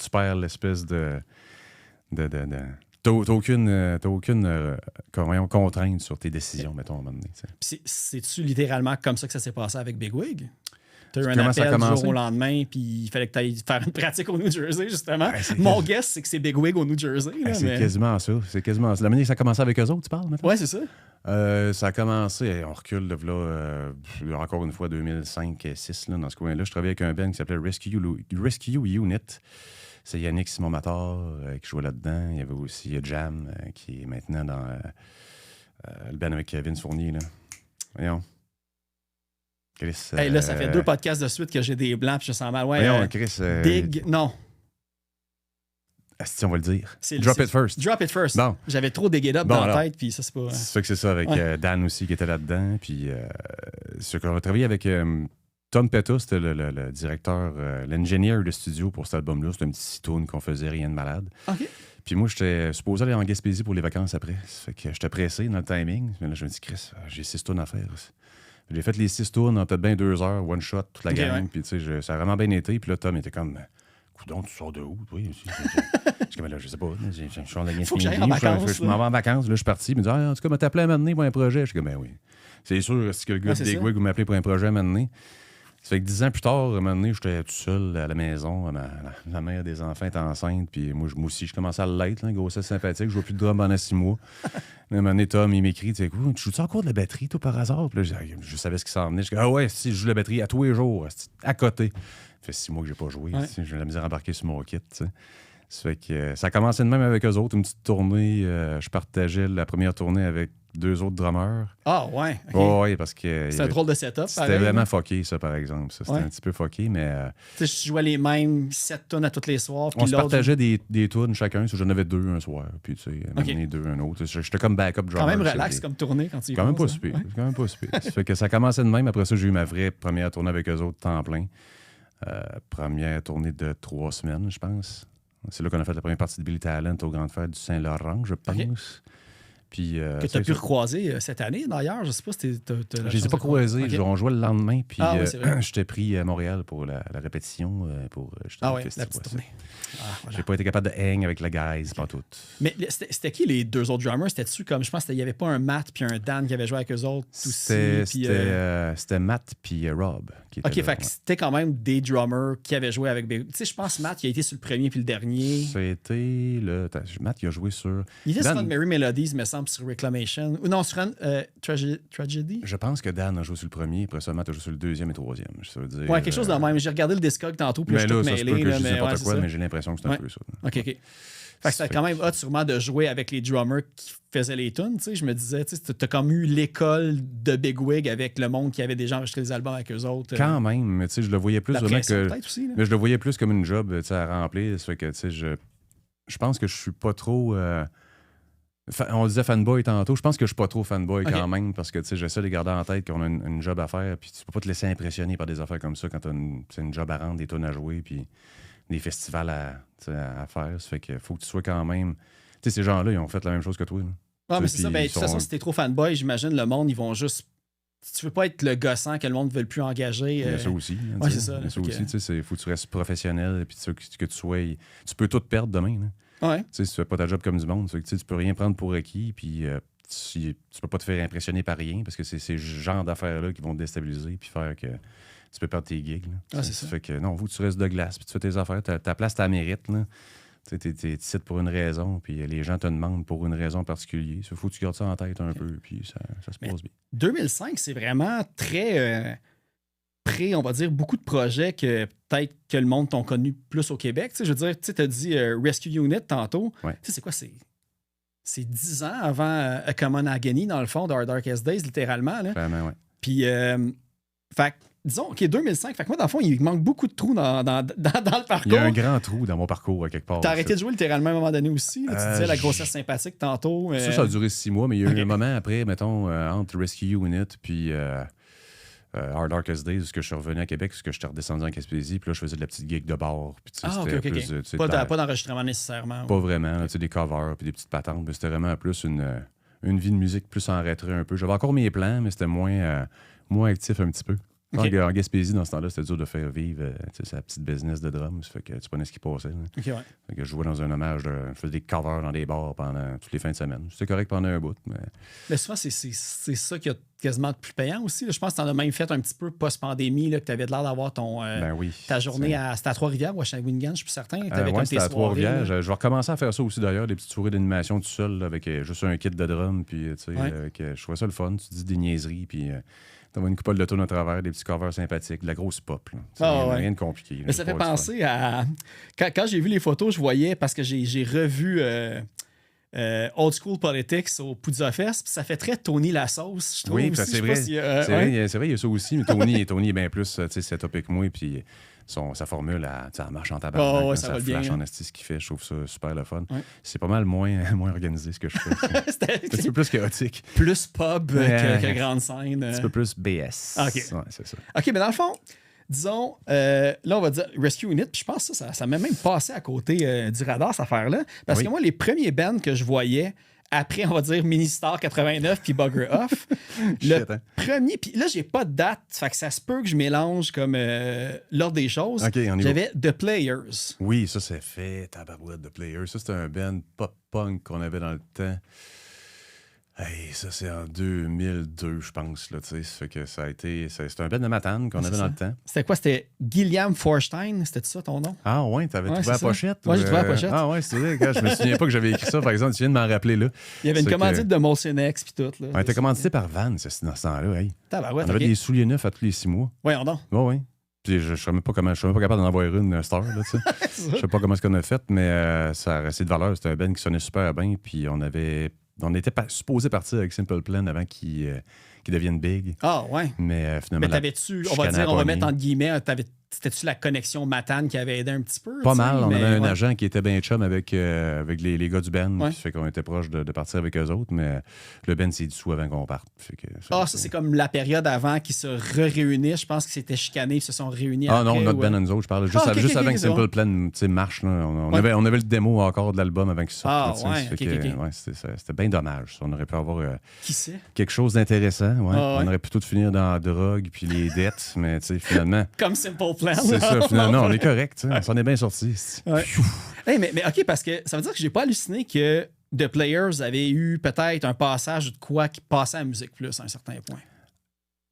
perds l'espèce de t'as aucune contrainte sur tes décisions, mettons, à un moment donné. Puis c'est-tu littéralement comme ça que ça s'est passé avec Big Wig? T'as eu un Comment ça a appel du jour commencé? au lendemain, puis il fallait que tu ailles faire une pratique au New Jersey, justement. Ouais, Mon guess, c'est que c'est Big Wig au New Jersey. Là, C'est mais... quasiment ça. C'est quasiment ça. La manière que ça a commencé avec eux autres, tu parles, maintenant? Ouais, c'est ça. Ça a commencé, on recule de là, encore une fois, 2005-2006, dans ce coin-là. Je travaillais avec un band qui s'appelait Rescue Unit. C'est Yannick Simon-Matar qui jouait là-dedans. Il y avait aussi Jam, qui est maintenant dans le band avec Vince Fournier. Là. Voyons. Chris. Là, ça fait 2 podcasts de suite que j'ai des blancs, puis je sens mal. Ouais, Voyons, Chris. Big, non. Si on va le dire. C'est Drop It First. Drop It First. Bon. J'avais trop dégué up Bon, dans la alors. tête, puis ça, c'est pas... C'est ça que c'est ça, avec Dan aussi qui était là-dedans. Puis, ce qu'on a travaillé avec Tom Petta, c'était le directeur, l'ingénieur de studio pour cet album-là. C'était un petit tune qu'on faisait, rien de malade. OK. Puis moi, j'étais supposé aller en Gaspésie pour les vacances après. Ça fait que j'étais pressé dans le timing. Mais là, je me dis, Chris, j'ai 6 tunes à faire. J'ai fait les 6 tunes en peut-être bien 2 heures, one shot, toute la gang. Ouais. Puis, tu sais, ça a vraiment bien été. Puis là, Tom était comme, coudonc, tu sors de où, toi? Je suis comme, là, je sais pas. Je suis en Faut que j'aille en vacances, Je m'en vais en vacances. Là, je suis parti. Il me dit, en tout cas, m'as appelé à un moment donné pour un projet. Je suis comme, ben oui. C'est sûr, si que le gars de Big Wig vous m'appelez pour un projet à un moment donné. Ça fait que 10 ans plus tard, à un moment donné, j'étais tout seul à la maison. La mère des enfants était enceinte. Puis moi aussi, je commençais à l'être, là, grossesse sympathique. Je vois plus de drum pendant 6 mois. À un moment donné, Tom, il m'écrit, tu sais, tu joues-tu encore de la batterie, toi, par hasard? Puis là, je savais ce qui s'en venait. Je dis, ah ouais, si, je joue de la batterie à tous les jours, à côté. Ça fait 6 mois que j'ai pas joué. Ouais. J'ai la misère à embarquer sur mon kit, tu sais. Ça fait que ça a commencé de même avec eux autres. Une petite tournée. Je partageais la première tournée avec 2 autres drummers. Ah, ouais. OK. Oh, oui, parce que. C'est un drôle de setup. C'était vraiment fucké, ça, par exemple. Ça, c'était un petit peu fucké, mais. Tu sais, je jouais les mêmes 7 tonnes à tous les soirs. On se partageait des tunes chacun. J'en avais 2 un soir, puis tu sais, m'amener 2 un autre. J'étais comme backup drummer. Quand même relax comme tournée quand tu y quand même pas penses, super. hein. Quand même pas super. Ça fait que ça commençait de même. Après ça, j'ai eu ma vraie première tournée avec eux autres, temps plein. Première tournée de 3 semaines, je pense. C'est là qu'on a fait la première partie de Billy Talent aux Grandes Fêtes du Saint-Laurent, je pense. Okay. Puis, que tu as pu recroiser cette année, d'ailleurs. Je sais pas si tu je les ai pas croisés. Okay. On jouait le lendemain, puis oui, j'étais pris à Montréal pour la répétition. Ah oui, la petite tournée. Voilà. J'ai pas été capable de hang avec la guys, pas tout. Mais c'était qui les 2 autres drummers? C'était-tu comme, je pense qu'il n'y avait pas un Matt puis un Dan qui avait joué avec eux autres aussi? C'était Matt puis Rob qui étaient OK, fait que c'était quand même des drummers qui avaient joué avec Big. Tu sais, je pense que Matt, il a été sur le premier puis le dernier. C'était Matt, il a joué sur... Il était sur Merry Melodies, me semble, sur Reclamation. Ou non, sur Tragedy? Je pense que Dan a joué sur le premier, après ça, Matt a joué sur le deuxième et troisième. Ça veut dire, ouais, quelque chose de même. J'ai regardé le Discog tantôt, puis je suis tout mêlé. Là, n'importe quoi, mais j'ai l'impression que c'est un peu ça. OK. Fait que c'était quand même hot sûrement de jouer avec les drummers qui faisaient les tunes. Je me disais, tu as comme eu l'école de Big Wig avec le monde qui avait déjà enregistré des albums avec eux autres. Quand même, mais tu sais, je le voyais plus vraiment que... Aussi, mais je le voyais plus comme une job à remplir. Ça fait que, tu sais, je pense que je suis pas trop... on disait fanboy tantôt. Je pense que je suis pas trop fanboy quand même parce que, tu sais, j'essaie de garder en tête qu'on a une job à faire puis tu peux pas te laisser impressionner par des affaires comme ça quand t'as une job à rendre, des tunes à jouer puis des festivals à faire. Ça fait qu'il faut que tu sois quand même... Tu sais, ces gens-là, ils ont fait la même chose que toi. Ah, mais c'est ça. Ben, de toute façon, si t'es trop fanboy, j'imagine le monde, ils vont juste... Tu veux pas être le gossant que le monde ne veut plus engager. Il y a ça aussi. Ouais, c'est ça. Il y a ça aussi. Il faut que tu restes professionnel et que tu sois... Tu peux tout perdre demain. Là. Ouais. Si tu fais pas ta job comme du monde, tu peux rien prendre pour acquis puis tu peux pas te faire impressionner par rien parce que c'est ces genres d'affaires-là qui vont te déstabiliser puis faire que tu peux perdre tes gigs. Là. Ah, c'est ça. Fait que non, faut que tu restes de glace puis tu fais tes affaires. Ta place, tu la mérites. Tu es pour une raison, puis les gens te demandent pour une raison particulière. Il faut que tu gardes ça en tête un peu, puis ça se passe bien. 2005, c'est vraiment très on va dire, beaucoup de projets que peut-être que le monde t'ont connu plus au Québec. Je veux dire, tu as dit Rescue Unit tantôt. Ouais. Tu sais, c'est quoi? C'est 10 ans avant A Common Agony, dans le fond, de Our Darkest Days, littéralement. Là. Vraiment, oui. Puis, fait disons, OK, 2005. Fait que moi, dans le fond, il manque beaucoup de trous dans le parcours. Il y a un grand trou dans mon parcours, quelque part. T'as arrêté de jouer littéralement à un moment donné aussi. Là, tu disais la grossesse sympathique tantôt. Ça a duré 6 mois, mais il y a eu un moment après, mettons, entre Rescue Unit puis Our Darkest Days, où je suis revenu à Québec, où je suis redescendu en Gaspésie, puis là, je faisais de la petite gig de bar. Puis, OK. plus, pas d'enregistrement nécessairement. Pas vraiment, là, des covers puis des petites patentes, mais c'était vraiment plus une vie de musique plus en retrait un peu. J'avais encore mes plans, mais c'était moins actif un petit peu. Okay. En Gaspésie, dans ce temps-là, c'était dur de faire vivre sa petite business de drums. Ça fait que tu prenais ce qui passait. Okay, ouais. Fait que je jouais dans un hommage. Je faisais des covers dans des bars pendant toutes les fins de semaine. C'était correct pendant un bout. Mais souvent, c'est ça qui a quasiment de plus payant aussi. Là. Je pense que tu en as même fait un petit peu post-pandémie, là, que tu avais l'air d'avoir ta journée c'était à Trois-Rivières ou à Shawinigan, je suis plus certain. C'était à Trois-Rivières. Je vais recommencer à faire ça aussi d'ailleurs, des petites soirées d'animation tout seul, là, avec juste un kit de drum. Puis, je trouvais ça le fun. Tu dis des niaiseries. Puis, t'as une coupole de tonnes à travers, des petits covers sympathiques, de la grosse pop. Rien de compliqué. Mais ça fait penser à. Quand j'ai vu les photos, je voyais, parce que j'ai revu Old School Politics au Poudza Fest, puis ça fait très Tony la sauce, je trouve. Oui, aussi, c'est vrai. C'est vrai, il y a ça aussi, mais Tony est bien plus setup que moi, puis sa formule, elle marche en tabac. Ça va flash bien, en esti ce qu'il fait. Je trouve ça super le fun. Ouais. C'est pas mal moins organisé ce que je fais. C'est un petit peu plus chaotique. Plus pub que grande scène. Un petit peu plus BS. OK. Ouais, c'est ça. OK, mais dans le fond, disons, là, on va dire Rescue Unit, puis je pense que ça m'a même passé à côté du radar, cette affaire-là. Parce que moi, les premiers bands que je voyais, après, on va dire Ministar 89 puis Bugger Off, le premier, puis là, j'ai pas de date, fait que ça se peut que je mélange comme l'ordre des choses. OK, on y va. J'avais The Players. Oui, ça, c'est fait, tabarouette, The Players. Ça, c'était un band pop-punk qu'on avait dans le temps. Hey, ça, c'est en 2002, je pense. Là, ça fait que c'était un band de Matane qu'on avait dans le temps. C'était quoi? C'était Guillaume Forstein? C'était ça ton nom? Ah ouais, t'avais trouvé la pochette? Ouais, j'ai trouvé la pochette. Ah ouais, c'est vrai. Je me souviens pas que j'avais écrit ça, par exemple. Tu viens de m'en rappeler, là. Il y avait une commandite de Molson X puis tout. Là. On était commandité par Vans, dans ce temps-là. Hey. On avait des souliers neufs à tous les 6 mois. Voyons donc. Oui. Puis je ne suis même pas capable d'en avoir une star. Là, je sais pas comment est-ce qu'on a fait, mais ça a resté de valeur. C'était un band qui sonnait super bien. Puis on était supposé partir avec Simple Plan avant qu'ils deviennent big. Ah ouais. Mais finalement. Mais t'avais-tu, on va mettre entre guillemets, c'était-tu la connexion Matane qui avait aidé un petit peu? Pas mal. On avait un agent qui était bien chum avec les gars du band. Ouais. Fait qu'on était proche de partir avec eux autres, mais le band s'est dissous avant qu'on parte. Ça, c'est comme la période avant qu'ils se réunissent. Je pense qu'ils s'étaient chicanés, ils se sont réunis après. Non, notre band, nous autres, je parle juste avant que Simple Plan marche. Là, on avait le démo encore de l'album avant qu'il sorte. C'était bien dommage. On aurait pu avoir quelque chose d'intéressant. Ouais. On aurait plutôt de finir dans la drogue puis les dettes, mais finalement... Comme Simple Plan. C'est ça, finalement, on est correct. On s'en est bien sortis. Ouais. Hey, mais OK, parce que ça veut dire que j'ai pas halluciné que The Players avait eu peut-être un passage de quoi qui passait à Musique Plus à un certain point.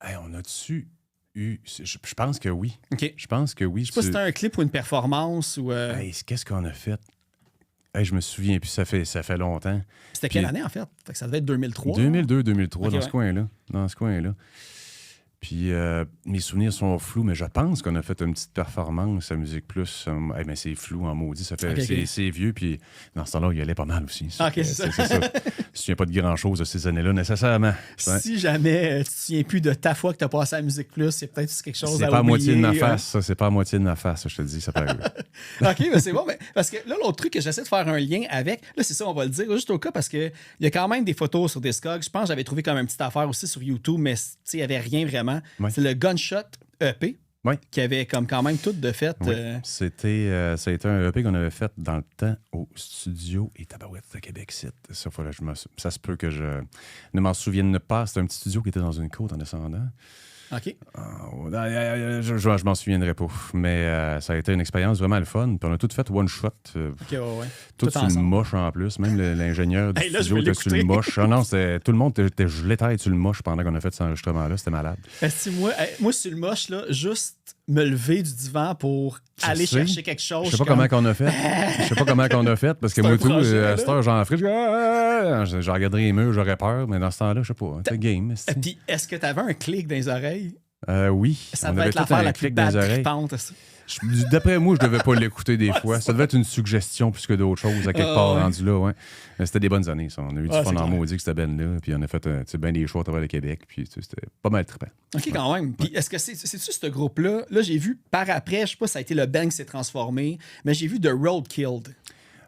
Hey, on a-tu eu... Je pense que oui. OK. Je pense que oui. Je sais pas si c'était un clip ou une performance ou... Hey, qu'est-ce qu'on a fait? Hey, je me souviens, puis ça fait longtemps. C'était quelle année, en fait? Ça devait être 2003. 2002-2003, okay, dans ce coin-là. Puis mes souvenirs sont flous, mais je pense qu'on a fait une petite performance à Musique Plus. Mais c'est flou en maudit. C'est vieux, puis dans ce temps-là, il y allait pas mal aussi. C'est ça. Je ne me souviens pas de grand-chose de ces années-là, nécessairement. Si jamais tu ne te souviens plus de ta fois que tu as passé à Musique Plus, c'est peut-être quelque chose à oublier. C'est pas à moitié de ma face, ça. C'est pas à moitié de ma face, je te le dis, ça peut arriver. OK, mais c'est bon. Mais parce que là, l'autre truc que j'essaie de faire un lien avec, là, c'est ça, on va le dire, juste au cas, parce qu'il y a quand même des photos sur Discogs. Je pense que j'avais trouvé comme une petite affaire aussi sur YouTube, mais il n'y avait rien vraiment. Ouais. C'est le Gunshot EP qui avait comme quand même tout de fait. Oui. Ça a été un EP qu'on avait fait dans le temps au studio et Tabarouette de Québec City. Ça se peut que je ne m'en souvienne pas. C'était un petit studio qui était dans une côte en descendant. OK. Je m'en souviendrai pas. Mais ça a été une expérience vraiment le fun. Puis on a tout fait one shot. Tout sur le moche en plus. Même l'ingénieur du studio était sur le moche. Non, tout le monde était gelé tête sur le moche pendant qu'on a fait cet enregistrement-là. C'était malade. Moi, sur le moche, là, juste me lever du divan pour aller chercher quelque chose. Je sais pas comment qu'on a fait. Parce que moi, tout, à cette heure, j'en ferais. Je regarderais les murs, j'aurais peur. Mais dans ce temps-là, je sais pas. C'était game. Puis, est-ce que tu avais un clic dans les oreilles? Oui. Ça devait être l'affaire la plus bad trippante. D'après moi, je devais pas l'écouter des fois. Ça devait être une suggestion plus que d'autres choses à quelque part rendu là. Ouais. C'était des bonnes années, ça. On a eu du fun en maudit que c'était ben là. Puis on a fait bien des choix à travers le Québec. Puis c'était pas mal trippant. OK, quand même. Puis est-ce que c'est-tu ce groupe-là? Là, j'ai vu par après, je sais pas si ça a été le band qui s'est transformé, mais j'ai vu The Roadkill.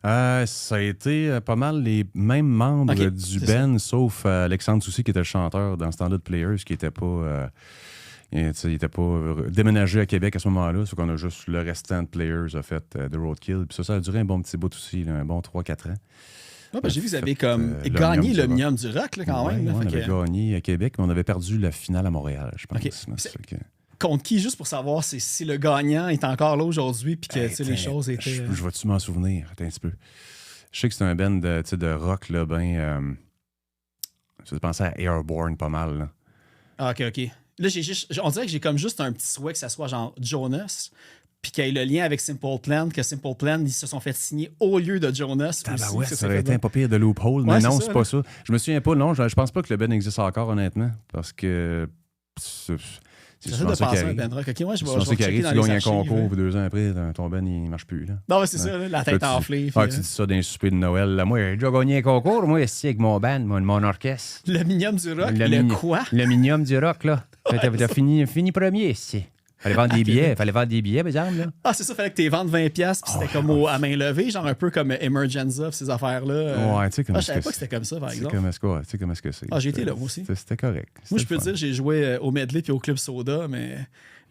Ça a été pas mal les mêmes membres du band, sauf Alexandre Soucy qui était le chanteur dans ce temps-là de Players, qui était pas... il n'était pas déménagé à Québec à ce moment-là, sauf qu'on a juste le restant de Players a fait The Roadkill. Puis ça a duré un bon petit bout aussi, là, un bon 3-4 ans. J'ai vu que vous avez comme gagné l'Omnium du rock là, quand même. On avait gagné à Québec, mais on avait perdu la finale à Montréal, je pense. contre qui, juste pour savoir si le gagnant est encore là aujourd'hui puis que les choses étaient... Je vais-tu m'en souvenir? Attends un petit peu. Je sais que c'est un band de rock, là, je pensais à Airborne pas mal, là. Ah, OK. Là, on dirait que j'ai comme juste un petit souhait que ça soit genre Jonas, puis qu'il y ait le lien avec Simple Plan, que Simple Plan, ils se sont fait signer au lieu de Jonas. Ouais, ça aurait été un papier de loophole, mais non, c'est pas ça. Je me souviens pas, non, je pense pas que le band existe encore, honnêtement, parce que... J'essaie de penser à un band rock. OK, moi, je vais checker dans tu les gagnes un archives, concours, puis 2 ans après, ton band, il marche plus, là. Non, mais c'est ça, là, la tête enflée. Tu dis ça dans un souper de Noël. Là, moi, j'ai déjà gagné un concours, moi, ici, avec mon band, mon orchestre. Le minium du rock, quoi? Le minium du rock, là. T'as fini premier, ici. Fallait vendre des billets, par exemple, là. Ah, c'est ça, fallait que tu vendes 20$, puis c'était comme à main levée, genre un peu comme Emergenza, ces affaires-là. Ouais, tu sais comment je savais pas que c'était comme ça, par exemple. Tu sais comment est-ce que c'est. Ah, j'ai été là, moi aussi. C'était correct. Moi, je peux te dire, j'ai joué au Medley puis au Club Soda, mais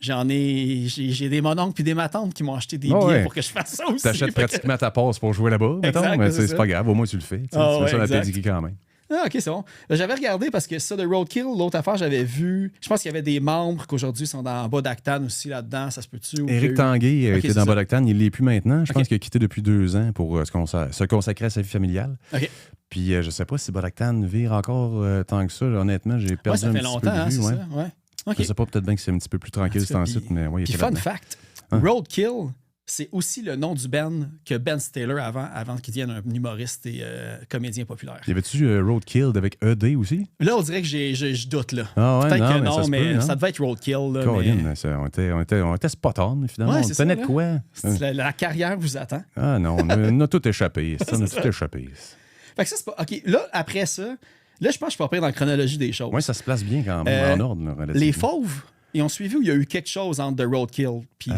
j'ai des mononcles puis des matantes qui m'ont acheté des billets pour que je fasse ça aussi. T'achètes pratiquement ta passe pour jouer là-bas, mettons, mais c'est pas grave, au moins tu le fais. Tu fais ça la pédigree quand même. Ah, OK, c'est bon. J'avais regardé parce que ça, de Roadkill, l'autre affaire, j'avais vu. Je pense qu'il y avait des membres qu'aujourd'hui sont dans Bas d'Actan aussi là-dedans. Ça se peut-tu? Éric Tanguay était dans Bas d'Actan. Il l'est plus maintenant. Je pense qu'il a quitté depuis 2 ans pour se consacrer à sa vie familiale. OK. Puis je sais pas si Bas d'Actan vire encore tant que ça. Honnêtement, j'ai perdu un petit peu de vue. Ça fait longtemps, c'est ça? Ouais. Okay. Je sais pas, peut-être bien que c'est un petit peu plus tranquille ce temps-ci, mais oui, il était fun fact, Roadkill, c'est aussi le nom du Ben que Ben Stiller avant qu'il devienne un humoriste et comédien populaire. Y avait-tu Roadkill avec ED aussi? Là, on dirait que je doute, là. Ah ouais, peut-être que non, mais ça devait être Roadkill. Là, Colin, on était spot on, finalement. Ouais, on tenait de quoi? La carrière vous attend. Ah non, on a tout échappé. On a tout échappé. Fait que ça, c'est pas... OK, là, après ça, là, je pense que je suis pas pire dans la chronologie des choses. Oui, ça se place bien quand même, en ordre. Là, les Fauves, ils ont suivi où il y a eu quelque chose entre The Roadkill puis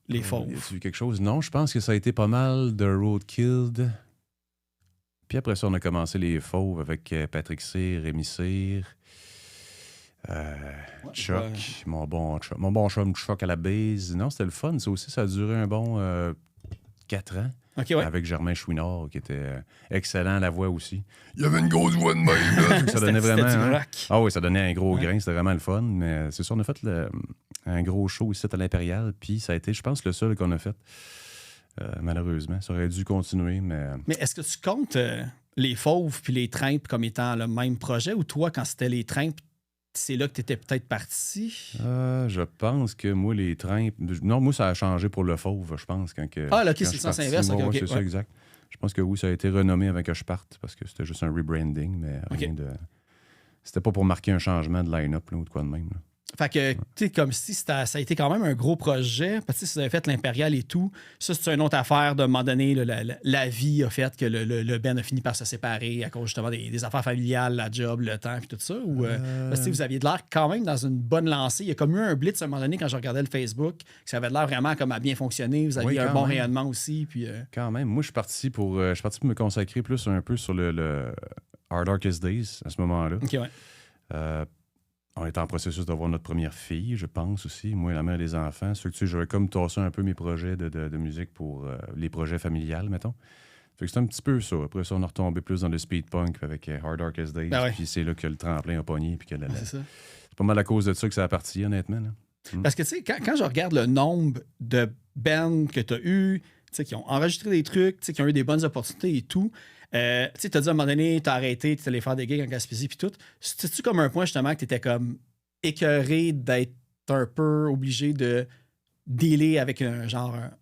les Fauves. Y a-tu eu quelque chose? Non, je pense que ça a été pas mal de Roadkill. Puis après ça, on a commencé les Fauves avec Patrick Cyr, Rémi Cyr, Chuck, mon bon chum Chuck à la base. Non, c'était le fun. Ça aussi, ça a duré un bon 4 ans. Okay, ouais. Avec Germain Chouinard, qui était excellent à la voix aussi. Il y avait une grosse voix de même. Ça donnait vraiment. Du rock. Ah oui, ça donnait un gros grain. C'était vraiment le fun. Mais c'est ça, on a fait un gros show ici à l'Impérial. Puis ça a été, je pense, le seul qu'on a fait. Malheureusement. Ça aurait dû continuer, mais. Mais est-ce que tu comptes les Fauves puis les Trimpes comme étant le même projet ou toi, quand c'était les Trimpes, c'est là que tu étais peut-être parti? Je pense que moi, les Trimpes... Non, moi, ça a changé pour le Fauve, je pense. Quand là, OK, c'est le sens inverse. Okay, c'est ça, exact. Je pense que oui, ça a été renommé avant que je parte parce que c'était juste un rebranding, mais rien de... C'était pas pour marquer un changement de line-up là, ou de quoi de même. Là. Fait que, tu sais, comme si ça a été quand même un gros projet. Parce que si vous avez fait l'Impérial et tout, ça, c'est une autre affaire. De un moment donné, la vie a fait que le Ben a fini par se séparer à cause justement des affaires familiales, la job, le temps et tout ça. Ou parce que vous aviez de l'air quand même dans une bonne lancée. Il y a comme eu un blitz à un moment donné quand je regardais le Facebook, que ça avait de l'air vraiment comme à bien fonctionner. Vous aviez un bon rayonnement aussi. Puis, Quand même. Moi, je suis parti pour me consacrer plus un peu sur le Hard Darkest Days à ce moment-là. OK, ouais. On était en processus d'avoir notre première fille, je pense aussi. Moi, la mère des enfants. J'avais comme tassé un peu mes projets de musique pour les projets familiales, mettons. Fait que c'est un petit peu ça. Après ça, on est retombé plus dans le speed punk avec Hard Darkest Days. Ben ouais. Puis c'est là que le tremplin a pogné. Puis c'est pas mal à cause de ça que ça a parti, honnêtement. Là. Parce que, tu sais, quand je regarde le nombre de bands que tu as eu, qui ont enregistré des trucs, qui ont eu des bonnes opportunités et tout, tu as dit à un moment donné, tu as arrêté, tu allé faire des gigs en Gaspésie puis tout. C'est-tu comme un point justement que tu étais comme écœuré d'être un peu obligé de dealer avec un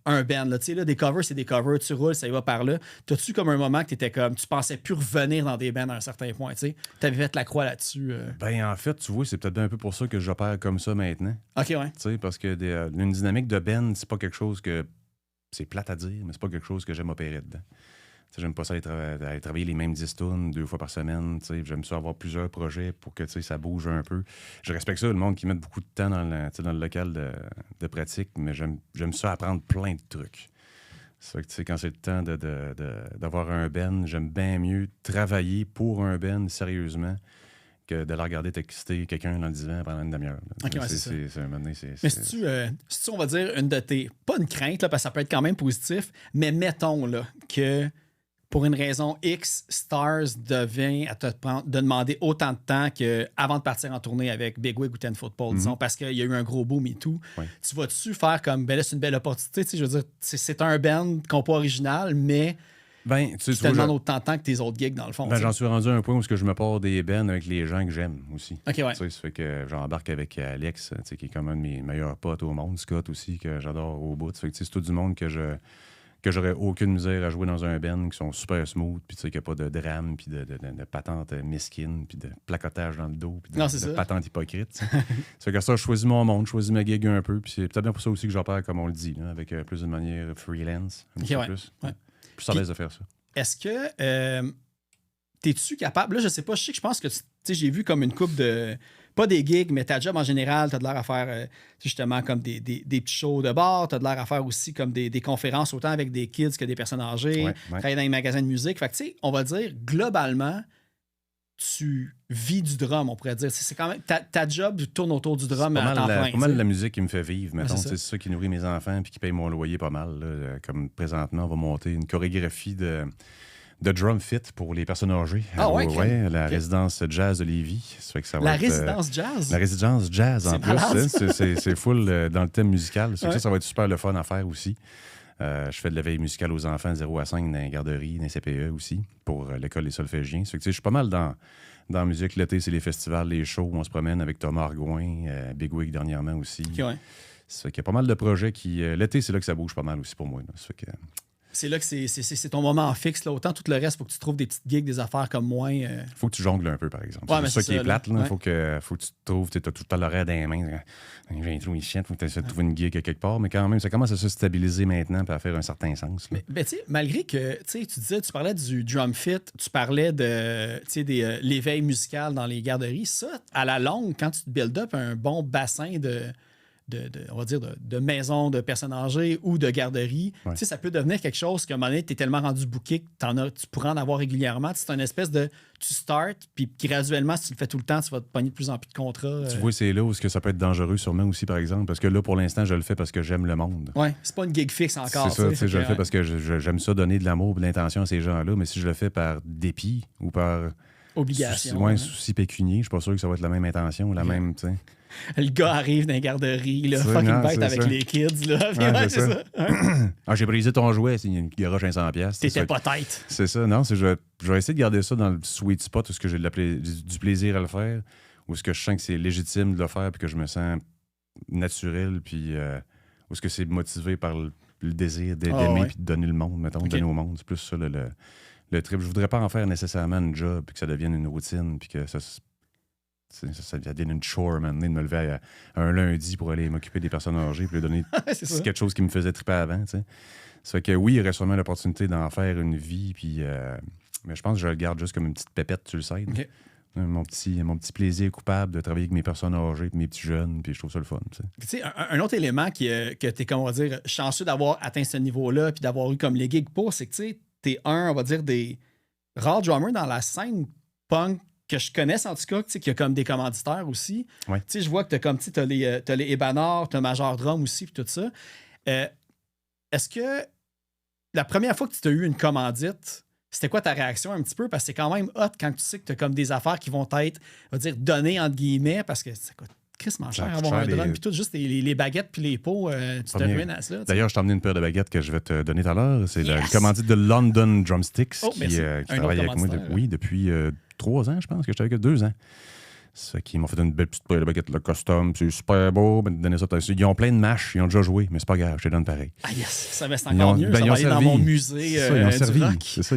band? Là, là, des covers, c'est des covers, tu roules, ça y va par là. T'as-tu comme un moment que tu étais comme, tu pensais plus revenir dans des bands à un certain point? Tu avais fait la croix là-dessus? Ben, en fait, tu vois, c'est peut-être un peu pour ça que j'opère comme ça maintenant. OK, ouais. T'sais, parce que une dynamique de band, c'est pas quelque chose que. C'est plate à dire, mais c'est pas quelque chose que j'aime opérer dedans. T'sais, j'aime pas ça aller travailler les mêmes 10 tunes 2 fois par semaine. J'aime ça avoir plusieurs projets pour que ça bouge un peu. Je respecte ça, le monde qui met beaucoup de temps dans le local de pratique, mais j'aime ça apprendre plein de trucs. C'est vrai que quand c'est le temps d'avoir un band, j'aime bien mieux travailler pour un band sérieusement que de la regarder texter quelqu'un dans le divan pendant une demi-heure. OK, ouais, c'est ça. Mais si on va dire une de tes... Pas une crainte, là, parce que ça peut être quand même positif, mais mettons là, que pour une raison X, Stars devient à te demander autant de temps qu'avant de partir en tournée avec Big Wig ou Ten Football, disons, parce qu'il y a eu un gros boom et tout. Ouais. Tu vas-tu faire comme, ben là, c'est une belle opportunité, tu sais, je veux dire, c'est un band compas original, mais tu te demande autant de temps que tes autres gigs, dans le fond. J'en suis rendu à un point où je me pars des bands avec les gens que j'aime aussi. OK, ouais. Ça fait que j'embarque avec Alex, qui est comme un de mes meilleurs potes au monde, Scott aussi, que j'adore au bout. Ça fait que c'est tout du monde que j'aurais aucune misère à jouer dans un band, qui sont super smooth, puis qu'il n'y a pas de drame, puis de patentes mesquines, puis de placotage dans le dos, puis de patentes hypocrites. Ça fait que ça, je choisis mon monde, je choisis ma gig un peu, puis c'est peut-être bien pour ça aussi que j'opère, comme on le dit, là, avec plus d'une manière freelance. Okay, ouais. Plus Puis, à l'aise de faire ça. Est-ce que t'es-tu capable? Là, je sais pas, je pense que j'ai vu comme une couple de. Pas des gigs, mais ta job en général, t'as de l'air à faire justement comme des petits shows de bar, t'as de l'air à faire aussi comme des conférences, autant avec des kids que des personnes âgées, travailler dans les magasins de musique. Fait que tu sais, on va dire, globalement, tu vis du drum, on pourrait dire. C'est quand même ta job tourne autour du drum à temps plein. C'est pas mal la musique qui me fait vivre, mettons. C'est ça qui nourrit mes enfants puis qui paye mon loyer pas mal. Là. Comme présentement, on va monter une chorégraphie de drum fit pour les personnes âgées. Ah ouais? La résidence jazz de Lévis. Ça fait que ça va résidence jazz? La résidence jazz, en plus. C'est full dans le thème musical. Ça va être super le fun à faire aussi. Je fais de la veille musicale aux enfants 0 à 5 dans les garderies, dans les CPE aussi, pour l'école des solfégiens. Ça fait que je suis pas mal dans la musique. L'été, c'est les festivals, les shows. On se promène avec Thomas Argouin, Big Wig dernièrement aussi. Okay, ouais. Ça fait qu'il y a pas mal de projets qui... l'été, c'est là que ça bouge pas mal aussi pour moi. Là. Ça fait que... C'est là que c'est ton moment fixe. Là. Autant tout le reste, il faut que tu trouves des petites gigs, des affaires comme moi. Faut que tu jongles un peu, par exemple. Ouais, c'est ça qui est plate. Là. Ouais. Faut que tu trouves, tu as tout le temps l'horaire dans les mains. J'ai un trou ici, faut que tu essaies de trouver une gig quelque part. Mais quand même, ça commence à se stabiliser maintenant et à faire un certain sens. Là. Mais tu sais, malgré que tu parlais du drum fit, tu parlais de l'éveil musical dans les garderies, ça, à la longue, quand tu te build up un bon bassin on va dire, de maisons de personnes âgées ou de garderies, ça peut devenir quelque chose qu'à un moment donné, tu es tellement rendu booké que tu pourras en avoir régulièrement. C'est une espèce de... Tu starts, puis graduellement, si tu le fais tout le temps, tu vas te pogner de plus en plus de contrats. Tu vois, c'est là où ça peut être dangereux sûrement aussi, par exemple, parce que là, pour l'instant, je le fais parce que j'aime le monde. Oui, c'est pas une gig fixe encore. C'est ça, je le fais parce que j'aime ça donner de l'amour et de l'intention à ces gens-là, mais si je le fais par dépit ou par... Obligation. Souci pécunier, je suis pas sûr que ça va être la même intention, la même, tu sais. Le gars arrive dans les garderies, là, fucking bête avec les kids. Là. C'est ça. J'ai brisé ton jouet, c'est une garoche 500$. T'étais pas tête. C'est ça, non, je vais essayer de garder ça dans le sweet spot où j'ai du plaisir à le faire, où est-ce que je sens que c'est légitime de le faire, puis que je me sens naturel, puis où est-ce que c'est motivé par le désir d'aimer puis de donner le monde, mettons, donner au monde. C'est plus ça le trip. Je voudrais pas en faire nécessairement une job, puis que ça devienne une routine, puis que ça devienne une chore, maintenant, de me lever un lundi pour aller m'occuper des personnes âgées, puis leur donner quelque chose qui me faisait triper avant, tu sais. Ça fait que oui, il y aurait sûrement l'opportunité d'en faire une vie, puis mais je pense que je le garde juste comme une petite pépette, tu le sais. Okay. Mon petit plaisir coupable de travailler avec mes personnes âgées et mes petits jeunes, puis je trouve ça le fun. Tu sais, un autre élément que tu es, on va dire, chanceux d'avoir atteint ce niveau-là, puis d'avoir eu comme les gigs pour, c'est que tu es on va dire, des rares drummers dans la scène punk que je connaisse, en tout cas, qui a comme des commanditaires aussi. Ouais. Tu sais, je vois que t'as les Ebanor, t'as Major Drum aussi, puis tout ça. Est-ce que la première fois que tu as eu une commandite, c'était quoi ta réaction un petit peu? Parce que c'est quand même hot quand tu sais que tu as comme des affaires qui vont être, on va dire, données entre guillemets, parce que ça coûte crissement cher avoir un drum, puis tout, juste les baguettes puis les pots, tu te ruines à cela. D'ailleurs, je t'ai emmené une paire de baguettes que je vais te donner tout à l'heure. C'est la commandite de London Drumsticks qui travaille avec moi depuis 3 ans, je pense, que j'étais avec eux 2 ans. C'est qu'ils m'ont fait une belle petite paire de baguettes, le custom, c'est super beau. Ils ont plein de mâches, ils ont déjà joué, mais c'est pas grave, je te donne pareil. Ah yes, ça va, c'est encore mieux. Ça va aller dans mon musée ils ont servi. du rock. C'est ça,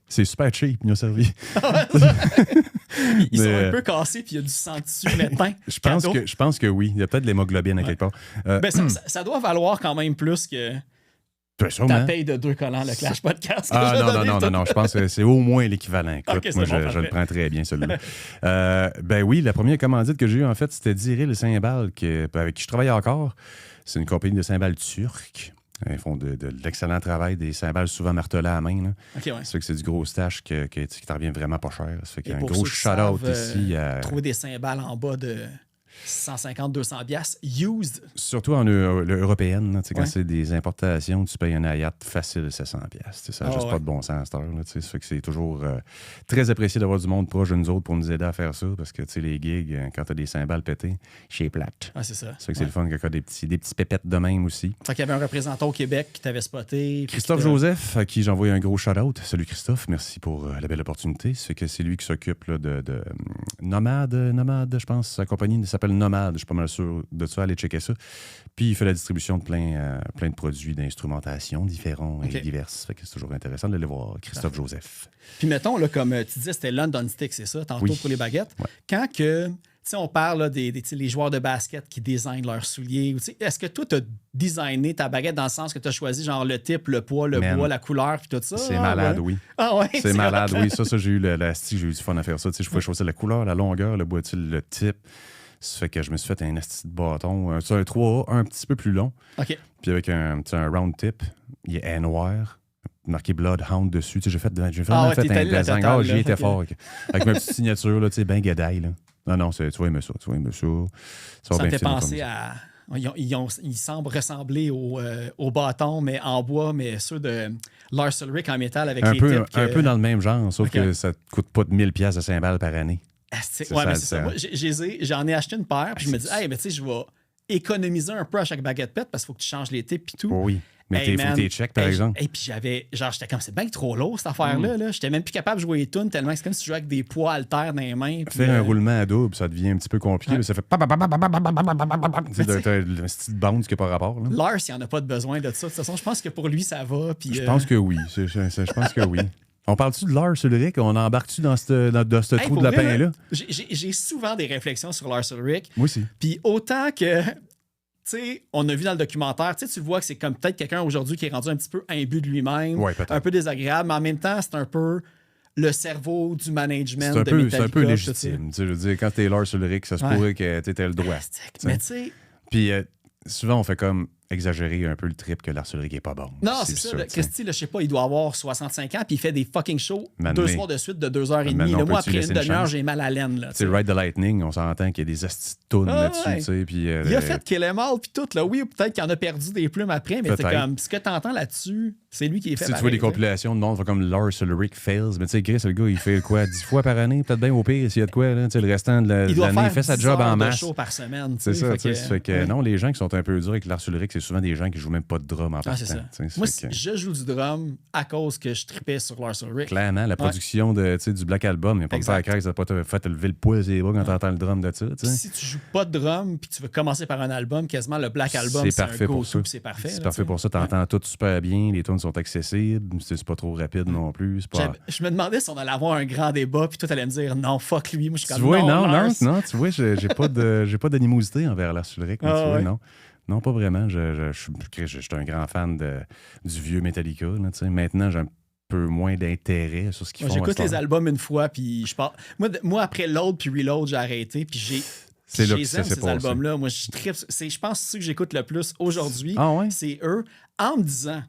c'est super cheap, ils ont servi. Ils sont un peu cassés, puis il y a du sang dessus maintenant. Je pense que oui, il y a peut-être de l'hémoglobine à quelque part. Ça doit valoir quand même plus que... Ta paye de 2 collants, le Clash Podcast. Non, je pense que c'est au moins l'équivalent. Écoute, moi, je le prends très bien, celui-là. Oui, la première commandite que j'ai eue, en fait, c'était Diril Cymbales, avec qui je travaille encore. C'est une compagnie de cymbales turques. Ils font de l'excellent travail, des cymbales souvent martelées à la main. Là. Okay, ouais. Ça fait que c'est du gros stash qui t'en revient vraiment pas cher. Ça fait qu'un gros shout-out ici. Trouver des cymbales en bas de 150-200 piastres, used. Surtout en européenne, là, quand Ouais. c'est des importations, tu payes un Hayat facile 700 piastres. Ça n'a juste pas de bon sens à cette heure. Là, ça fait que c'est toujours très apprécié d'avoir du monde proche de nous autres pour nous aider à faire ça, parce que les gigs, quand tu as des cymbales pétées, chez plate. Ah, c'est ça. Ça fait que c'est le fun quand il y a des petits pépettes de même aussi. Fait qu'il y avait un représentant au Québec qui t'avait spoté. Christophe Joseph, à qui j'ai envoyé un gros shout-out. Salut Christophe, merci pour la belle opportunité. C'est lui qui s'occupe là, de Nomade, je pense. Sa compagnie s'appelle Nomade, je suis pas mal sûr de ça, allez checker ça. Puis il fait la distribution de plein de produits d'instrumentation différents et divers. Fait que c'est toujours intéressant de le voir, Christophe Joseph. Puis mettons, là, comme tu disais, c'était London Stick, c'est ça, tantôt pour les baguettes. Ouais. Quand que, on parle là, les joueurs de basket qui designent leurs souliers, est-ce que toi, tu as designé ta baguette dans le sens que tu as choisi genre le type, le poids, le bois, la couleur, puis tout ça? C'est malade, oui. Ah ouais? C'est malade, oui. Ça, j'ai eu j'ai eu du fun à faire ça. Je pouvais choisir la couleur, la longueur, le boîtier, le type. Ça fait que je me suis fait un asti de bâton. C'est un 3A, un petit peu plus long. OK. Puis avec un round tip. Il est noir. Marqué Bloodhound dessus. J'ai vraiment fait un design. Ah, j'y étais fort. Avec ma petite signature, là, ben gadaille. Non, tu vas aimer ça. Ça me fait penser à... Ils semblent ressembler au bâton, mais en bois, mais ceux de Lars Ulrich en métal avec les tips. Un peu dans le même genre, sauf que ça ne coûte pas de 1000$ de cymbales par année. Ouais, mais c'est ça. Moi, j'en ai acheté une paire, puis je me dis, hey, mais tu sais, je vais économiser un peu à chaque baguette pète parce qu'il faut que tu changes les tips et tout. Oui. Mais t'es check, par exemple. Et puis j'étais comme, c'est bien trop lourd, cette affaire-là. Là. J'étais même plus capable de jouer les tunes tellement que c'est comme si tu jouais avec des poids haltères dans les mains. Faire un roulement à double, ça devient un petit peu compliqué. Ça fait. Tu sais, t'as une petite bounce qui n'a pas rapport. Là. Lars, il n'y en a pas de besoin de ça. De toute façon, je pense que pour lui, ça va. Puis, je pense que oui. Je pense que oui. On parle-tu de Lars Ulrich? On embarque-tu dans ce trou de lapin-là? J'ai souvent des réflexions sur Lars Ulrich. Moi aussi. Puis autant que. Tu sais, on a vu dans le documentaire, tu vois que c'est comme peut-être quelqu'un aujourd'hui qui est rendu un petit peu imbu de lui-même, un peu désagréable, mais en même temps, c'est un peu le cerveau du management de Metallica. C'est un peu légitime. Je veux dire, quand t'es Lars Ulrich, ça se pourrait que t'étais le droit. Mais tu sais... Puis souvent, on fait comme exagérer un peu le trip que Lars Ulrich est pas bon. Non, c'est ça. Christy, je sais pas, il doit avoir 65 ans, puis il fait des fucking shows 2 soirs de suite de 2h30. Moi, après une demi-heure, j'ai mal à laine. Tu sais, Ride the Lightning, on s'entend qu'il y a des astis de tunes là-dessus. Puis, il a fait Kill 'Em All, puis tout. Là. Oui, peut-être qu'il en a perdu des plumes après, mais c'est comme ce que t'entends là-dessus, c'est lui qui est fait. Si tu vois des compilations de monde comme Lars Ulrich Fails, mais tu sais, Chris, le gars, il fait quoi, 10 fois par année, peut-être bien au pire, s'il y a de quoi, là, le restant de l'année, il fait sa job en masse. Show par semaine. C'est ça, tu sais. Non, les gens qui sont un peu durs avec Lars Ulrich, c'est souvent des gens qui jouent même pas de drum en partant. Moi, je joue du drum à cause que je tripais sur Lars Ulrich. Clairement, la production du Black Album, il n'y a pas de faire craque, ça n'a pas fait te lever le poil des bras quand t'entends le drum de ça. Si tu joues pas de drum puis tu veux commencer par un album, quasiment le Black Album, c'est parfait pour ça. C'est parfait. C'est parfait pour ça. T'entends tout super bien, les tunes sont accessibles, c'est pas trop rapide non plus. Je me demandais si on allait avoir un grand débat puis toi t'allais me dire non, fuck lui. Moi, je suis comme tu vois, non, tu vois, j'ai pas d'animosité envers Lars Ulrich. Tu vois, non. Non, pas vraiment. Je suis un grand fan du vieux Metallica. Là, maintenant, j'ai un peu moins d'intérêt sur ce qu'ils font. J'écoute les albums une fois, puis je pars. Moi, après Load puis Reload, j'ai arrêté, puis j'aime ces albums-là. Moi, je pense que ceux que j'écoute le plus aujourd'hui, c'est eux, en me disant...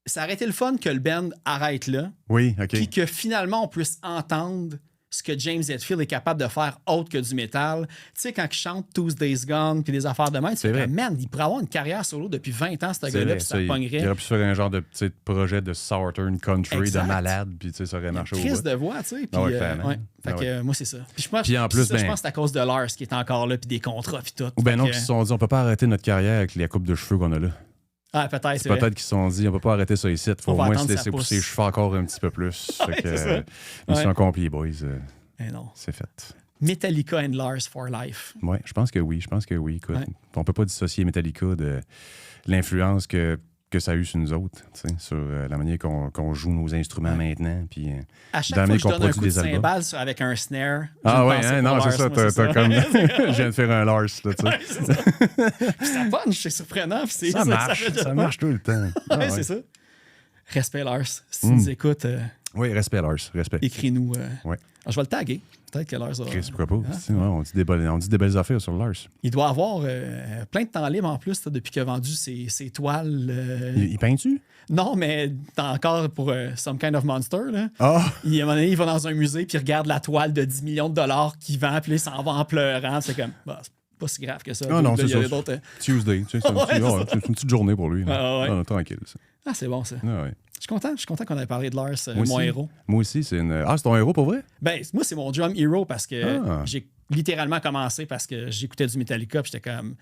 Ça aurait été le fun que le band arrête là. Oui, OK. Puis que finalement, on puisse entendre ce que James Hetfield est capable de faire autre que du métal. Tu sais, quand il chante Tuesday's Gone puis des affaires de même, tu fais, man, il pourrait avoir une carrière solo depuis 20 ans, ce gars-là, puis ça pognerait. Il aurait pu faire un genre de petit projet de Southern Country de malade, puis ça aurait marché au bout. Crise de voix, tu sais. Puis, Fait que moi, c'est ça. Puis en plus, je pense que c'est à cause de Lars qui est encore là, puis des contrats, puis tout. Ou ben non, ils se sont dit, on peut pas arrêter notre carrière avec la coupe de cheveux qu'on a là. Ah, peut-être. Peut-être qu'ils se sont dit, on peut pas arrêter ça ici. Il faut au moins se laisser pousser les cheveux encore un petit peu plus. Mission accomplie, boys. C'est fait. Metallica and Lars for life. Oui, je pense que oui. Écoute, on peut pas dissocier Metallica de l'influence que ça a eu sur nous autres, sur la manière qu'on joue nos instruments maintenant. Puis, à chaque fois que je donne un coup de cymbale avec un snare, non, c'est ça. T'as comme... Je viens de faire un Lars. Là, ça punch, c'est surprenant. Ça marche tout le temps. C'est ça. Respect, Lars. Si tu nous écoutes... Oui, respect, Lars. Respect. Écris-nous. Je vais le taguer. Peut-être que Lars... Chris, pourquoi pas? On dit des belles affaires sur Lars. Il doit avoir plein de temps libre en plus depuis qu'il a vendu ses toiles. Il peint-tu? Non, mais t'as encore pour Some Kind of Monster, là. Ah! À un moment donné, il va dans un musée, puis il regarde la toile de 10 millions de dollars qu'il vend, puis là, il s'en va en pleurant. C'est comme, bah, c'est pas si grave que ça. Ah non, Là, c'est il y avait ça. d'autres, Tuesday, tu sais, c'est une petite journée pour lui. Ah, ouais. Tranquille, ça. Ah, c'est bon, ça. Ah, ouais. Je suis content qu'on ait parlé de Lars, Moi mon aussi. héros. Moi aussi, c'est une. Ah, c'est ton héros pour vrai? Ben, moi, c'est mon drum hero parce que Ah. j'ai littéralement commencé parce que j'écoutais du Metallica, puis j'étais comme,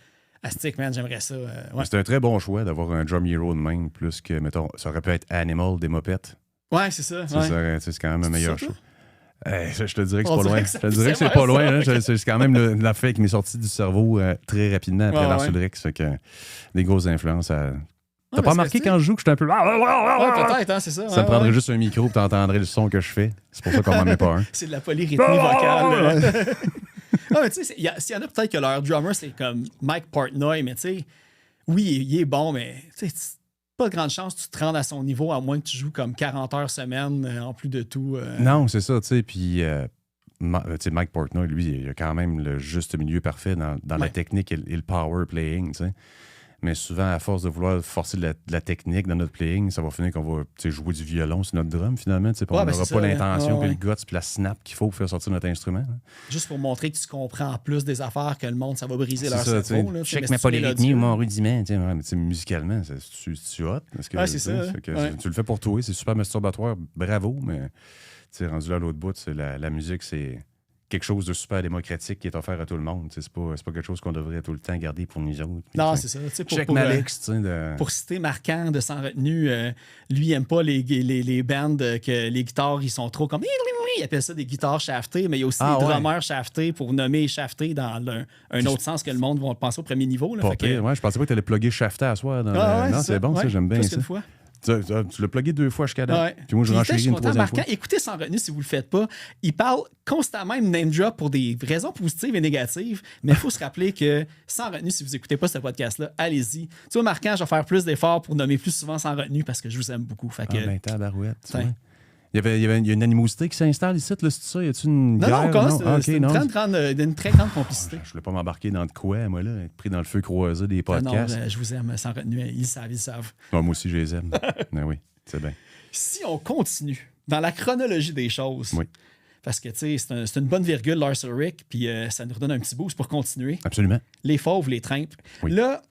Astic, man, j'aimerais ça. Ouais. C'est un très bon choix d'avoir un drum hero de même, plus que, mettons, ça aurait pu être Animal des Mopettes. Ouais, c'est ça. Ça, Ouais. c'est quand même un meilleur ça, choix. Je te dirais que On c'est pas dirait loin. que ça Je te dirais que c'est faisait pas mal, loin. ça. Là. C'est quand même la fait qui m'est sortie du cerveau très rapidement après Ouais, Lars ouais. Ulrich. Ça fait que des grosses influences. T'as Ouais, pas parce remarqué que, tu quand je joue que je suis un peu. Ouais, peut-être, hein, c'est ça. Ça ouais, me prendrait ouais. juste un micro pour t'entendrais le son que je fais. C'est pour ça qu'on m'en met pas un. C'est de la polyrythmie vocale. Ah, mais tu sais, s'il y en a peut-être que leur drummer, c'est comme Mike Portnoy, mais tu sais, oui, il est bon, mais tu sais, pas de grande chance que tu te rendes à son niveau, à moins que tu joues comme 40 heures semaine, en plus de tout. Non, c'est ça, tu sais. Puis, tu sais, Mike Portnoy, lui, il a quand même le juste milieu parfait dans la Ouais. technique et le power playing, tu sais. Mais souvent, à force de vouloir forcer de la technique dans notre playing, ça va finir qu'on va tu sais, jouer du violon sur notre drum, finalement. Tu sais, puis Ouais, on ben, n'aura c'est pas ça, l'intention, ouais. puis le guts, puis la snap qu'il faut pour faire sortir notre instrument. Hein. Juste pour montrer que tu comprends plus des affaires que le monde, ça va briser C'est leur ça, cerveau. tu Là, sais. Check mais ma c'est mélodieux. polyrythmie ou mon rudiment. Tu sais, ouais, mais tu sais, musicalement, tu hot. Parce que, Ouais, c'est tu sais, ça, fait que ouais. tu le fais pour toi, c'est super masturbatoire, bravo, mais tu sais, rendu là à l'autre bout, c'est la musique, c'est quelque chose de super démocratique qui est offert à tout le monde. Tu sais, c'est pas quelque chose qu'on devrait tout le temps garder pour nous autres. Puis, Non, tu sais, c'est ça. Tu sais, check Malix, tu sais. pour citer Marquand de Sans Retenue, lui, il aime pas les bands que les guitares, ils sont trop comme. Il appelle ça des guitares shaftées, mais il y a aussi Ah, des ouais. drummers shaftés pour nommer shafté dans un autre sens que le monde va penser au premier niveau. Là, Pas fait que- pire. Ouais, je pensais pas que tu allais plugger Shafté à soir. Ah, ouais, non, c'est bon, ça, ouais, j'aime bien plus ça. qu'une fois. Tu l'as plugué 2 fois jusqu'à date. Ouais. Puis moi, je Puis, renchéris je suis une content, 3e Marquand. fois. Écoutez Sans Retenue si vous le faites pas. Il parle constamment de name drop pour des raisons positives et négatives, mais il faut se rappeler que Sans Retenue, si vous écoutez pas ce podcast-là, allez-y. Tu vois, Marquand, je vais faire plus d'efforts pour nommer plus souvent Sans Retenue parce que je vous aime beaucoup. Fait que... Ah, ben, tabarouette. tu Tiens. vois. Il y a une animosité qui s'installe ici, là, c'est ça? Y a-tu une Non, guerre? non, comment Ah, ok, c'est une, non. une très grande complicité. Je voulais pas m'embarquer dans de quoi, moi, là, être pris dans le feu croisé des Ah non, podcasts. je vous aime Sans Retenue. Ils savent, ils savent. Ah, moi aussi, je les aime. Ben oui, c'est bien. Si on continue dans la chronologie des choses, Oui. parce que, tu sais, c'est une bonne virgule, Lars Ulrich, puis ça nous redonne un petit boost pour continuer. Absolument. Les fauves, les trimpes. Oui. Là,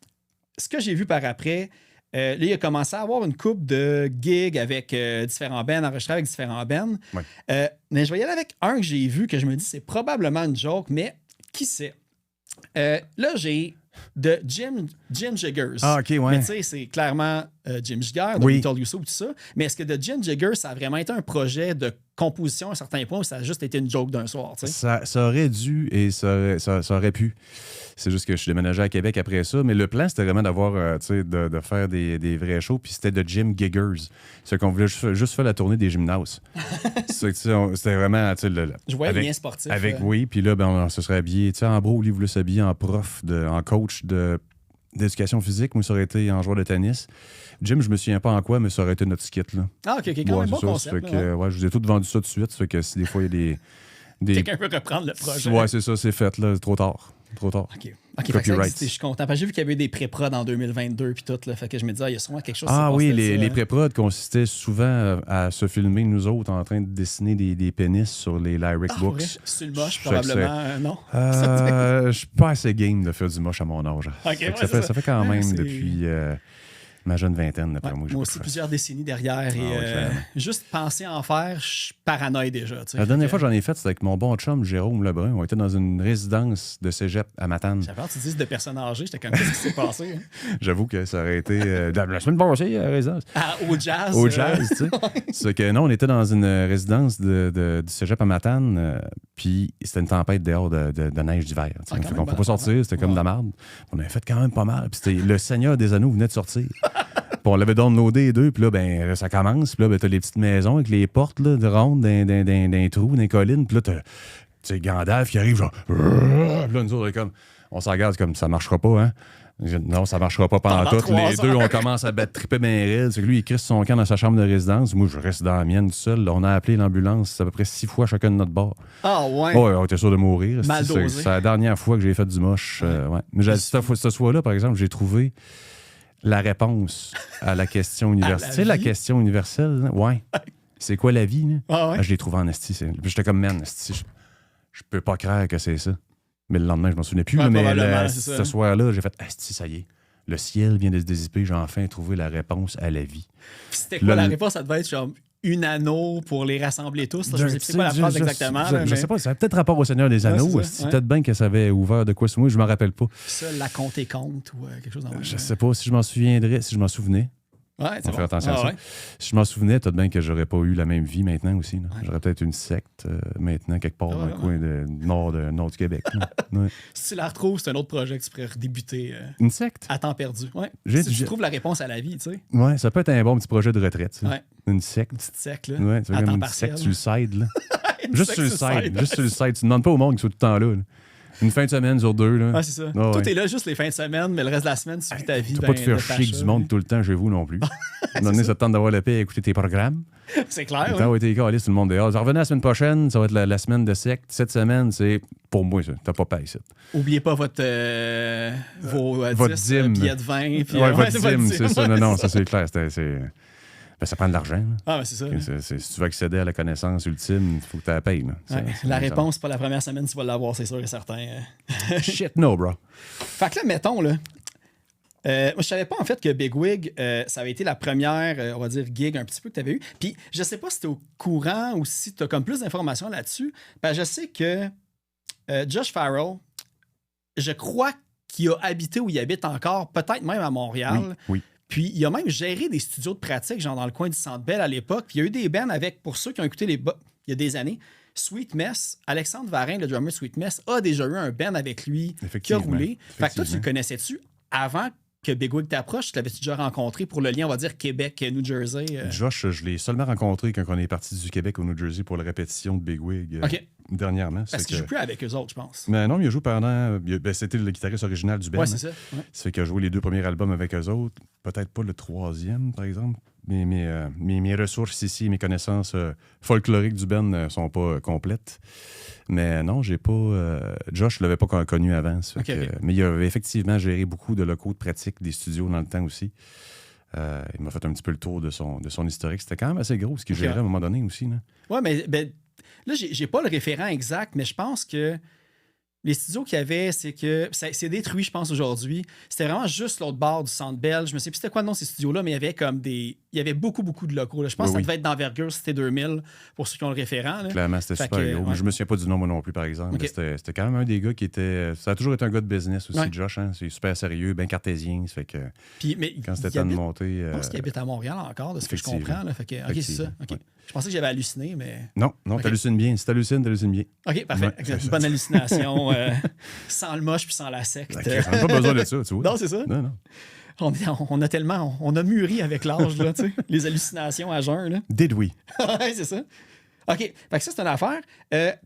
ce que j'ai vu par après, là, il a commencé à avoir une coupe de gigs avec différents bands, enregistrés avec différents bands. Oui. Mais je vais y aller avec un que j'ai vu, que je me dis c'est probablement une joke, mais qui sait? Là, j'ai de Jim Jiggers. Ah, ok, ouais. Mais tu sais, c'est clairement Jim Jigger, de Oui. We Told You So, tout ça. Mais est-ce que de Jim Jigger, ça a vraiment été un projet de composition à un certain point ou ça a juste été une joke d'un soir, tu sais? Ça aurait dû et ça aurait pu. C'est juste que je suis déménagé à Québec après ça. Mais le plan, c'était vraiment d'avoir, tu sais, de faire des vrais shows. Puis c'était de Jim Giggers. C'est qu'on voulait juste faire la tournée des gymnases. C'est que, tu sais, c'était vraiment, tu sais, Je voyais avec- le lien sportif. Avec, oui, puis là, ben, on se serait habillé. Tu sais, en bro, lui, il voulait s'habiller en prof, en coach d'éducation physique. Moi, ça aurait été en joueur de tennis. Jim, je me souviens pas en quoi, mais ça aurait été notre skit, là. Ah, ok, quand Ouais, même bon c'est ça. concept. Ça fait là, que, ouais. ouais, je vous ai tout vendu ça tout de suite. Ça fait que si des fois, il y a des Quelqu'un peut reprendre le projet. Ouais, c'est ça, c'est fait, là. Trop tard. Trop tard. OK. OK, fait que ça Copyright. existait, je suis content. Parce que j'ai vu qu'il y avait eu des pré-prod en 2022 puis tout. Là, fait que je me disais, il y a sûrement quelque chose qui Ah se passe oui, de les ça, hein. pré-prod consistaient souvent à se filmer, nous autres, en train de dessiner des pénis sur les lyric Ah, books. vrai? C'est le moche, Fait que probablement. Non? Je suis pas assez game de faire du moche à mon âge. Ok, Fait que ouais, ça, c'est fait, ça. ça fait quand Ouais, même c'est- depuis ma jeune vingtaine, d'après Ouais, moi. que j'ai moi pas aussi, fait ça. plusieurs décennies derrière. Et Ah, ouais, clairement. juste penser à en faire, je suis paranoïe déjà. tu sais. La dernière Fait fois que- que j'en ai fait, c'était avec mon bon chum Jérôme Lebrun. On était dans une résidence de cégep à Matane. J'avais peur que tu dises de personnes âgées. J'étais comme, qu'est-ce qui s'est passé? Hein? J'avoue que ça aurait été la semaine passée à la résidence. Au jazz. Au jazz, tu sais. C'est que non, on était dans une résidence du cégep à Matane, puis c'était une tempête dehors de neige d'hiver. Tu sais. Ah, quand Fait même, qu'on ne bon, peut pas sortir, c'était comme ouais. de la merde. On avait fait quand même pas mal. Puis c'était Le Seigneur des Anneaux venait de sortir. Puis on l'avait downloadé les deux, puis là, ben, ça commence. Puis là, ben, t'as les petites maisons avec les portes là, de rondes d'un trou, d'un collines. Puis là, tu sais, Gandalf qui arrive, genre. Puis là, nous autres, on est comme. On s'en regarde comme ça marchera pas, hein. Non, ça marchera pas pendant tout. 3 Les deux, heures. on commence à battre triper bien raide. C'est que lui, il crisse son camp dans sa chambre de résidence. Moi, je reste dans la mienne tout seul. Là, on a appelé l'ambulance à peu près 6 fois chacun de notre bord. Ah, ouais. Ouais, on était sûr de mourir. Mal dosé. C'est la dernière fois que j'ai fait du moche. Ouais. Mais cette fois-là, par exemple, j'ai trouvé la réponse à la question universelle. Tu sais, la question universelle, là? Ouais. C'est quoi la vie? Là? Ah ouais? Je l'ai trouvé en esti. J'étais comme, man, esti, je peux pas croire que c'est ça. Mais le lendemain, je m'en souvenais plus. Ouais, là, mais probablement, c'est ça. ce soir-là, j'ai fait, esti, ça y est. Le ciel vient de se dissiper. J'ai enfin trouvé la réponse à la vie. Puis c'était quoi la réponse? Ça devait être genre une anneau pour les rassembler tous. Là. Je sais plus c'est quoi la phrase exactement. Je sais pas, ça a peut-être rapport au Seigneur des Anneaux. Ouais, c'est peut-être bien que ça avait ouvert de quoi sur moi, je m'en rappelle pas. Ça, la compte et compte ou quelque chose dans le Je sais pas si je m'en souviendrais, si je m'en souvenais. Ouais, c'est On va faire attention à ça. Ouais. Si je m'en souvenais, peut-être bien que j'aurais pas eu la même vie maintenant aussi. Ouais. J'aurais peut-être une secte maintenant, quelque part dans le coin nord du Québec. Ouais. Si tu la retrouves, c'est un autre projet que tu pourrais redébuter. Une secte? À temps perdu. Ouais. Si tu trouves la réponse à la vie, tu sais. Ouais, ça peut être un bon petit projet de retraite. Ouais. Une secte. Une petite secte, là. Ouais, tu vois, comme une secte sur le side, là. Juste sur le side. Tu ne demandes pas au monde qui soit tout le temps là. Une fin de semaine sur 2. Là. Ah, c'est ça. Toi, t'es là juste les fins de semaine, mais le reste de la semaine, tu vis ta vie. Tu peux pas te faire chier du monde tout le temps chez vous non plus. À un moment donné, ça te tente d'avoir la paix et écouter tes programmes. C'est clair. Quand t'es calé, tout le monde dehors. Revenez la semaine prochaine, ça va être la semaine de secte. Cette semaine, c'est pour moi, ça. T'as pas payé ça. Oubliez pas votre votre 10 dîme. Billets de vin. Puis, votre dîme, c'est ça. Non, ça c'est clair. Ben, ça prend de l'argent. Ah, ben c'est ça. Si tu veux accéder à la connaissance ultime, il faut que tu la payes. La réponse, pas la première semaine, tu vas l'avoir, c'est sûr et certain. Shit, no, bro. Fait que là, mettons, là. Moi, je savais pas, en fait, que Big Wig, ça avait été la première, on va dire, gig un petit peu que tu avais eu. Puis, je sais pas si tu es au courant ou si tu as comme plus d'informations là-dessus. Ben, je sais que Josh Farrell, je crois qu'il a habité où il habite encore, peut-être même à Montréal. Oui. Puis, il a même géré des studios de pratique, genre dans le coin du Centre Bell à l'époque. Puis, il y a eu des bands avec, pour ceux qui ont écouté il y a des années, Sweet Mess. Alexandre Varin, le drummer de Sweet Mess, a déjà eu un band avec lui qui a roulé. Fait que toi, tu le connaissais-tu avant que Big Wig t'approche? Tu l'avais-tu déjà rencontré pour le lien, on va dire, Québec-New Jersey? Josh, je l'ai seulement rencontré quand on est parti du Québec au New Jersey pour la répétition de Big Wig dernièrement. Parce qu'il ne joue plus avec eux autres, je pense. Mais non, il a joué pendant... c'était le guitariste original du band. Ouais, c'est ça. Ouais. C'est qu'il a joué les 2 premiers albums avec eux autres. Peut-être pas le 3e, par exemple. Mais mes ressources ici, mes connaissances folkloriques du band ne sont pas complètes. Mais non, j'ai pas... Josh, je l'avais pas connu avant. Mais il avait effectivement géré beaucoup de locaux de pratique, des studios dans le temps aussi. Il m'a fait un petit peu le tour de son historique. C'était quand même assez gros ce qu'il gérait à un moment donné aussi. Oui, mais là, j'ai pas le référent exact, mais je pense que les studios qu'il y avait, c'est détruit, je pense, aujourd'hui. C'était vraiment juste l'autre bord du Centre Bell. Je me sais plus c'était quoi le nom de ces studios-là, mais il y avait comme il y avait beaucoup de locaux. Là. Je pense que ça devait être d'envergure, c'était 2000 pour ceux qui ont le référent. Là. Clairement, c'était super gros. Mais je me souviens pas du nom moi non plus, par exemple. Okay. C'était quand même un des gars qui était... Ça a toujours été un gars de business aussi, Josh. Hein? C'est super sérieux, bien cartésien. Ça fait que quand c'était temps de monter... Je pense qu'il habite à Montréal encore, de ce que je comprends. Là. Fait que, OK, c'est ça. Okay. Je pensais que j'avais halluciné, mais... Non, t'hallucines bien. Si t'hallucines bien. OK, parfait. Une bonne hallucination, sans le moche puis sans la secte. On n'a pas besoin de ça, tu vois. Non, c'est ça. Non. On a mûri avec l'âge, là, tu sais. Les hallucinations à jeun, là. Did we? Ouais, c'est ça. OK, fait que ça, c'est une affaire.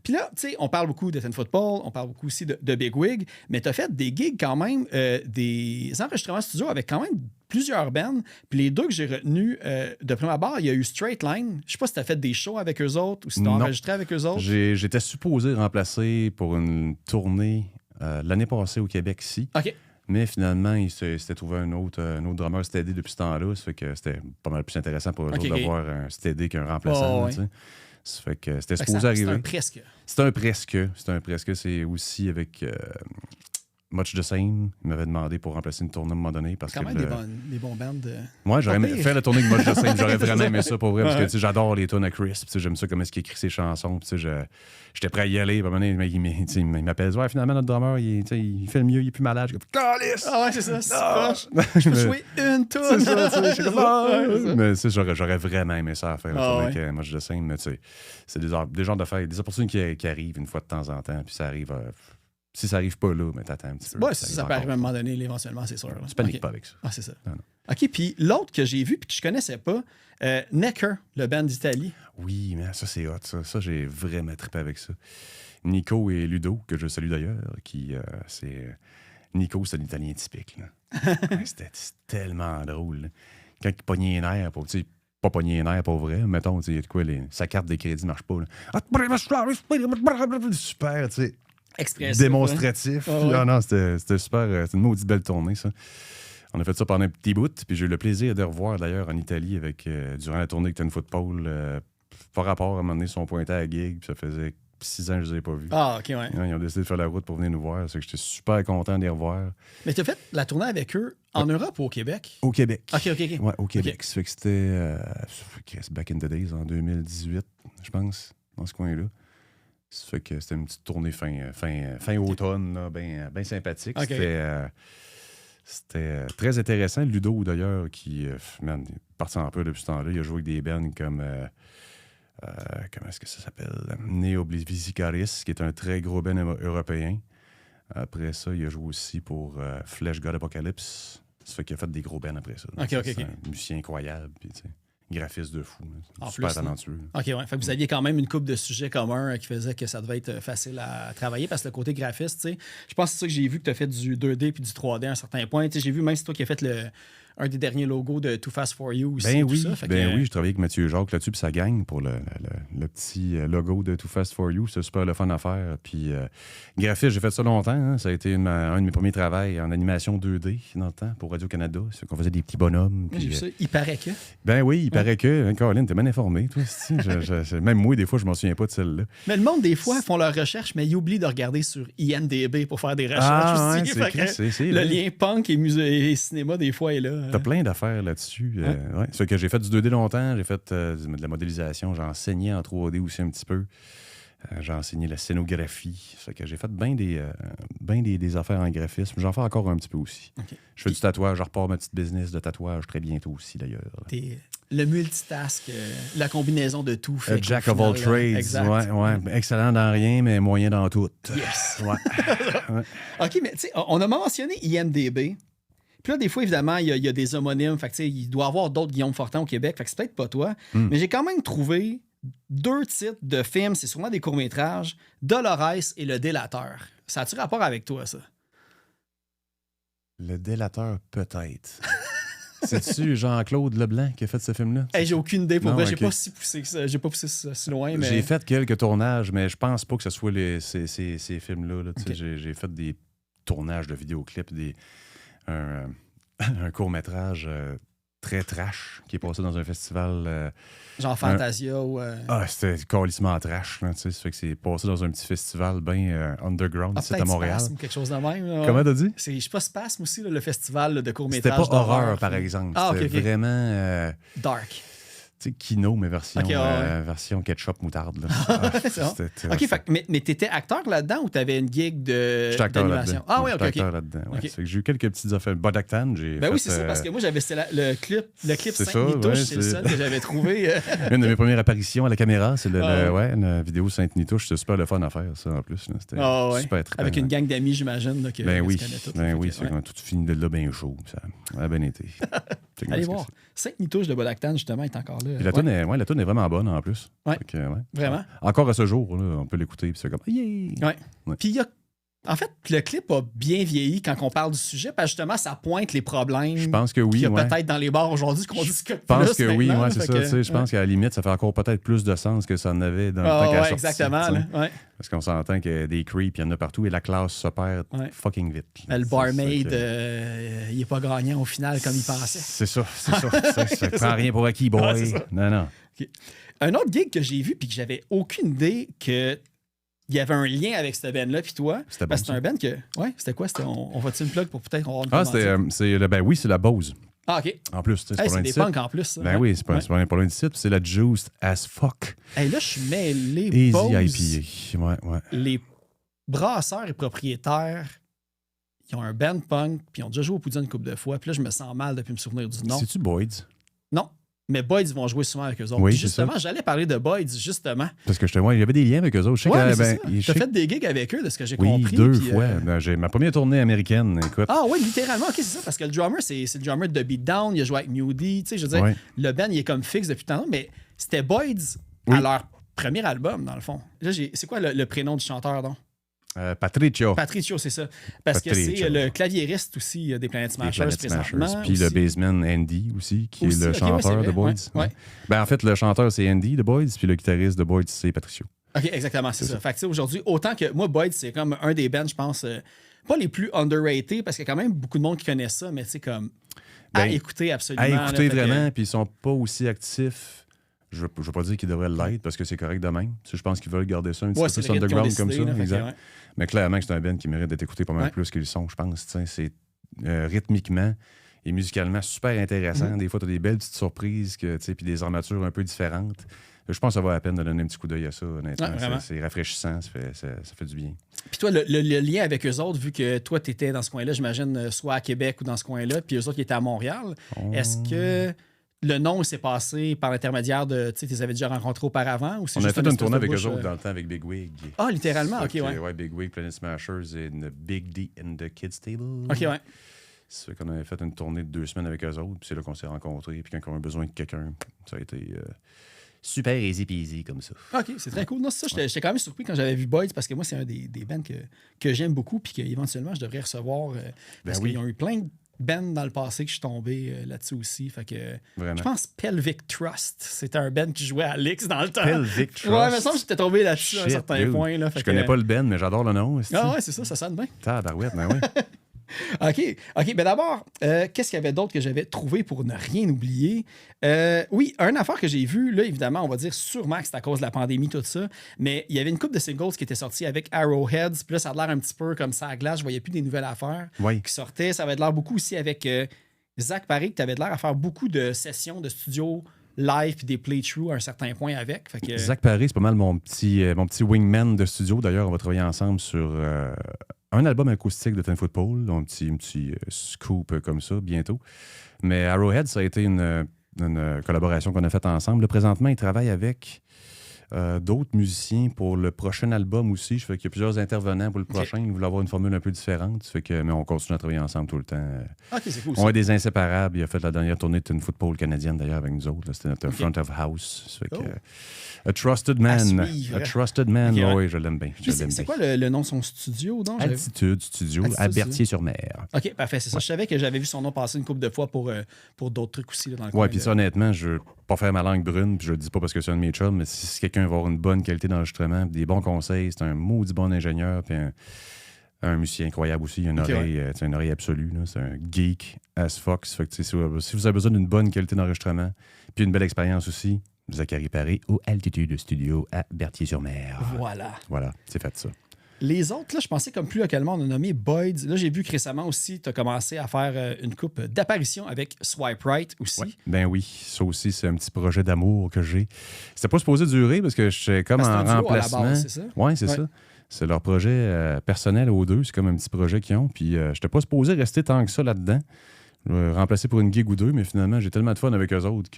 Puis là, tu sais, on parle beaucoup de Ten Football, on parle beaucoup aussi de Big Wig, mais tu as fait des gigs quand même, des enregistrements studio avec quand même plusieurs bands. Puis les 2 que j'ai retenus de prime abord, il y a eu Straight Line. Je sais pas si tu as fait des shows avec eux autres ou si tu as enregistré avec eux autres. J'étais supposé remplacer pour une tournée l'année passée au Québec ici. OK. Mais finalement, il s'était trouvé un autre drummer steady depuis ce temps-là. Ça fait que c'était pas mal plus intéressant pour eux d'avoir un steady qu'un remplaçant. Ça fait que c'était supposé arriver. C'est un presque. C'est un presque. C'est aussi avec Much the Same. Il m'avait demandé pour remplacer une tournée à un moment donné. Parce quand même des bons bands. Moi, j'aurais aimé faire la tournée avec Much the Same. J'aurais vraiment aimé ça pour vrai. Parce que j'adore les tunes à Chris. J'aime ça comment est-ce qu'il écrit ses chansons. J'étais prêt à y aller. À un moment donné, il m'appelle. Ouais, finalement, notre drummer, il fait le mieux. Il est plus malade. Je suis comme, Calice! Ah ouais, c'est ça. C'est proche. Je peux jouer une tune. C'est ça. Je suis comme, mais j'aurais vraiment aimé ça à faire la tournée avec Much the Same. Mais tu sais, c'est des genres d'affaires, des opportunités qui arrivent une fois de temps en temps. Puis ça arrive. Si ça arrive pas là, mais t'attends un petit peu. Ouais, ça peut arriver à un moment donné, éventuellement, c'est sûr. Là. Tu paniques pas avec ça. Ah, c'est ça. Non. OK, puis l'autre que j'ai vu puis que je connaissais pas, Necker, le band d'Italie. Oui, mais ça, c'est hot, ça. Ça, j'ai vraiment trippé avec ça. Nico et Ludo, que je salue d'ailleurs, Nico, c'est un Italien typique. C'était tellement drôle. Là. Quand il pognait les nerfs, pas pogner les nerfs pour vrai, mettons, il y a de quoi, sa carte de crédit marche pas. Super, tu sais. Expressif. Démonstratif. Hein? Non, c'était super. C'était une maudite belle tournée, ça. On a fait ça pendant un petit bout, puis j'ai eu le plaisir de le revoir d'ailleurs en Italie durant la tournée avec Ten Football. Par rapport à un moment donné, ils sont pointés à la gig, puis ça faisait 6 ans que je les ai pas vus. Ah, OK, ouais. Ils ont décidé de faire la route pour venir nous voir. C'est que j'étais super content de les revoir. Mais tu as fait la tournée avec eux en Europe ou au Québec? Au Québec. OK. Ouais, au Québec. Ça fait que c'était back in the days, en 2018, je pense, dans ce coin-là. Ça fait que c'était une petite tournée fin automne, bien sympathique. Okay. C'était très intéressant. Ludo, d'ailleurs, qui est parti en peu depuis ce temps-là, il a joué avec des bands comme... comment est-ce que ça s'appelle? Neo Visicaris, qui est un très gros band européen. Après ça, il a joué aussi pour Flesh God Apocalypse. Ça fait qu'il a fait des gros bands après ça. OK. C'est un musicien incroyable. Puis, graphiste de fou. En super plus, talentueux. OK, ouais. Fait que vous aviez quand même une couple de sujets communs qui faisait que ça devait être facile à travailler parce que le côté graphiste, tu sais, je pense que c'est ça que j'ai vu que tu as fait du 2D puis du 3D à un certain point. Tu sais, j'ai vu même c'est toi qui as fait un des derniers logos de Too Fast For You aussi. Ben oui, ça. Fait oui, je travaillais avec Mathieu Jacques là-dessus, puis ça gagne pour le petit logo de Too Fast For You. C'est super le fun à faire. Puis, graphiste, j'ai fait ça longtemps. Hein. Ça a été un de mes premiers travails en animation 2D dans le temps pour Radio-Canada. C'est qu'on faisait des petits bonhommes. J'ai vu ça. Il paraît que. Ben oui, il paraît que. Caroline, t'es bien informé, toi. Même moi, des fois, je m'en souviens pas de celle-là. Mais le monde, des fois, font leurs recherches, mais ils oublient de regarder sur IMDb pour faire des recherches aussi. C'est le lien punk et cinéma, des fois, est là. T'as plein d'affaires là-dessus. Ouais. C'est que j'ai fait du 2D longtemps, j'ai fait de la modélisation, j'ai enseigné en 3D aussi un petit peu. J'ai enseigné la scénographie. C'est que j'ai fait bien des affaires en graphisme. J'en fais encore un petit peu aussi. Okay. Je fais du tatouage, je repars ma petite business de tatouage très bientôt aussi d'ailleurs. T'es le multitask, la combinaison de tout. Fait Jack of all trades. Exact. Ouais. Excellent dans rien, mais moyen dans tout. Yes. Ouais. OK, mais tu sais, on a mentionné IMDb. Puis là, des fois, évidemment, il y a des homonymes. Fait que, il doit y avoir d'autres Guillaume Fortin au Québec. Fait que c'est peut-être pas toi. Mais j'ai quand même trouvé 2 titres de films, c'est sûrement des courts-métrages, Dolores et Le Délateur. Ça a-tu rapport avec toi, ça? Le Délateur, peut-être. C'est-tu Jean-Claude Leblanc qui a fait ce film-là? Hey, j'ai aucune idée. Pour vrai, okay. J'ai pas si poussé que ça. J'ai pas poussé ça si loin. Mais... J'ai fait quelques tournages, mais je pense pas que ce soit ces films-là. Là, okay. J'ai fait des tournages de vidéoclips, un court-métrage très trash qui est passé dans un festival. Genre Fantasia ou. C'était calissement trash. Là, ça fait que c'est passé dans un petit festival bien underground ici à Montréal. Spasme, quelque chose de même. Là. Comment t'as dit? Je sais pas, Spasme aussi, là, le festival de court-métrage. C'était pas horreur, par exemple. C'était vraiment. Dark. Tu sais, Kino, mais version ketchup moutarde. Là. OK, mais t'étais acteur là-dedans ou t'avais une gig d'animation? Ah oui, OK. J'étais acteur là-dedans. Ouais. Okay. Ça fait que j'ai eu quelques petites affaires. Bodactan, j'ai oui, c'est ça, parce que moi, j'avais le clip Sainte-Nitouche, c'est le seul que j'avais trouvé. Une de mes premières apparitions à la caméra, c'est une vidéo Sainte-Nitouche. C'était super le fun à faire, ça, en plus. C'était super trippant. Avec une gang d'amis, j'imagine. C'est tout fini de là bien chaud. Ça a bien été. Allez voir. Sainte-Nitouche de Bodactan, justement, est encore là. Puis la toune est vraiment bonne en plus. Ouais. Vraiment. Encore à ce jour, là, on peut l'écouter. Puis c'est comme. Yeah! Ouais. Puis en fait, le clip a bien vieilli quand on parle du sujet, parce que justement, ça pointe les problèmes. Je pense que oui. Qu'il y a peut-être dans les bars aujourd'hui qu'on discute plus. Je pense que oui, c'est ça. Je pense qu'à la limite, ça fait encore peut-être plus de sens que ça en avait dans le temps qu'à la sortie. Exactement. Parce qu'on s'entend que des creeps, il y en a partout et la classe se perd fucking vite. Le barmaid, il n'est pas gagnant au final comme il pensait. C'est ça. Ça prend rien pour acquis, boy. Non. Okay. Un autre gig que j'ai vu puis que j'avais aucune idée qu'il y avait un lien avec cette band-là puis toi. C'était bon. C'était un band que... Ouais, c'était quoi? On va-tu une plug pour peut-être... c'est la Bose. Ah, OK. En plus, c'est des punks en plus. Ça. Ben oui, c'est pas loin du site. C'est la Juiced as fuck. Hey, là, je suis mêlé. Easy IPA. Ouais. Les brasseurs et propriétaires, ils ont un band punk, puis ils ont déjà joué au Poudin une couple de fois. Puis là, je me sens mal depuis me souvenir du nom. C'est-tu Boyd's? Non. Mais Boyd's vont jouer souvent avec eux autres. Oui, justement, j'allais parler de Boyd's, justement. Parce que il y avait des liens avec eux autres. Je sais t'as fait des gigs avec eux, de ce que j'ai compris. Oui, 2 fois. J'ai ma première tournée américaine, écoute. Ah oui, littéralement. OK, c'est ça. Parce que le drummer, c'est le drummer de Beatdown. Il a joué avec Mewdy. Tu sais, je veux dire, le band, il est comme fixe depuis tant de temps. Mais c'était Boyd's à leur premier album, dans le fond. Là, c'est quoi le prénom du chanteur, donc? Patricio. Patricio, c'est ça. Parce que c'est le claviériste aussi des Planet Smashers présentement. Puis le bassman Andy aussi, qui est le chanteur de Boyd's. Ouais. Ben, en fait, le chanteur, c'est Andy de Boyd's, puis le guitariste de Boyd's, c'est Patricio. OK, exactement, c'est ça. Fait que aujourd'hui, autant que moi, Boyd's, c'est comme un des bands, je pense, pas les plus underrated, parce qu'il y a quand même beaucoup de monde qui connaît ça, mais tu sais, comme à écouter absolument. À écouter là, vraiment, puis ils sont pas aussi actifs. Je veux pas dire qu'ils devraient l'être parce que c'est correct de même. Tu sais, je pense qu'ils veulent garder ça un petit peu plus underground comme ça. Là, exact. ouais. Mais clairement, c'est un band qui mérite d'être écouté pas mal plus qu'ils sont, je pense. Tu sais, c'est rythmiquement et musicalement super intéressant. Des fois, tu as des belles petites surprises puis des armatures un peu différentes. Je pense que ça vaut la peine de donner un petit coup d'œil à ça, honnêtement. C'est rafraîchissant, ça fait du bien. Puis toi, le lien avec eux autres, vu que toi, tu étais dans ce coin-là, j'imagine, soit à Québec ou dans ce coin-là, puis eux autres qui étaient à Montréal, est-ce que le nom s'est passé par l'intermédiaire de... Tu sais, tu les avais déjà rencontrés auparavant? Ou on a fait une tournée avec eux autres dans le temps avec Big Wig. Ah, littéralement? OK, ouais. Ouais, Big Wig, Planet Smashers et Big D and the Kids Table. OK, ouais. C'est fait qu'on avait fait une tournée de 2 semaines avec eux autres, puis c'est là qu'on s'est rencontrés, puis quand on a besoin de quelqu'un, ça a été... super easy peasy comme ça. OK, c'est très cool. Non, c'est ça, j'étais quand même surpris quand j'avais vu Boys parce que moi, c'est un des bands que j'aime beaucoup puis qu'éventuellement, je devrais recevoir parce qu'ils ont eu plein de bands dans le passé que je suis tombé là-dessus aussi. Fait que je pense Pelvic Trust. C'était un band qui jouait à Lix dans le temps. Pelvic Trust? Ouais, mais ça, j'étais tombé là-dessus à un certain point. Là, je connais pas le band, mais j'adore le nom. Ah ouais, c'est ça sonne bien. Tabarouette, ben ouais. OK. Ben d'abord, qu'est-ce qu'il y avait d'autre que j'avais trouvé pour ne rien oublier? Oui, une affaire que j'ai vue, là, évidemment, on va dire sûrement que c'est à cause de la pandémie, tout ça, mais il y avait une couple de singles qui étaient sortis avec Arrowheads, puis là, ça a l'air un petit peu comme ça à glace, je voyais plus des nouvelles affaires qui sortaient. Ça avait l'air beaucoup aussi avec Zach Paré, que tu avais l'air à faire beaucoup de sessions de studio live puis des playthroughs à un certain point avec. Fait que... Zach Paré, c'est pas mal mon petit wingman de studio. D'ailleurs, on va travailler ensemble sur... un album acoustique de Ten Football, un petit scoop comme ça, bientôt. Mais Arrowhead, ça a été une collaboration qu'on a faite ensemble. Là, présentement, il travaille avec d'autres musiciens pour le prochain album aussi. Je fais qu'il y a plusieurs intervenants pour le prochain. Ils voulaient avoir une formule un peu différente. Mais on continue à travailler ensemble tout le temps. OK, c'est cool. On est des inséparables. Il a fait la dernière tournée de Ten Football canadienne, d'ailleurs, avec nous autres. Là. C'était notre front of house. Ça fait que, A Trusted Man. A Trusted Man, oui, je l'aime bien. C'est quoi le nom de son studio? Donc? Altitude Studio, à Berthier-sur-Mer. OK, parfait, c'est ça. Je savais que j'avais vu son nom passer une couple de fois pour d'autres trucs aussi là, dans le coin. Oui, puis ça, honnêtement, je veux pas faire ma langue brune, puis je le dis pas parce que c'est un de mes chums, mais si quelqu'un veut avoir une bonne qualité d'enregistrement, des bons conseils, c'est un maudit bon ingénieur, puis un musicien incroyable aussi. Il a une oreille absolue. Là. C'est un geek as fox. Fait que, si vous avez besoin d'une bonne qualité d'enregistrement, puis une belle expérience aussi, Zachary Paré au Altitude Studio à Berthier-sur-Mer. Voilà, c'est fait ça. Les autres, là, je pensais comme plus localement, on a nommé Boyd. Là, j'ai vu que récemment aussi, tu as commencé à faire une coupe d'apparition avec Swipe Right aussi. Ouais. Ben oui, ça aussi, c'est un petit projet d'amour que j'ai. C'était pas supposé durer parce que j'étais comme en remplacement. À la base, c'est ça? Oui, c'est ça. C'est leur projet personnel aux deux. C'est comme un petit projet qu'ils ont. Puis j'étais pas supposé rester tant que ça là-dedans. Remplacé pour une gig ou deux, mais finalement, j'ai tellement de fun avec eux autres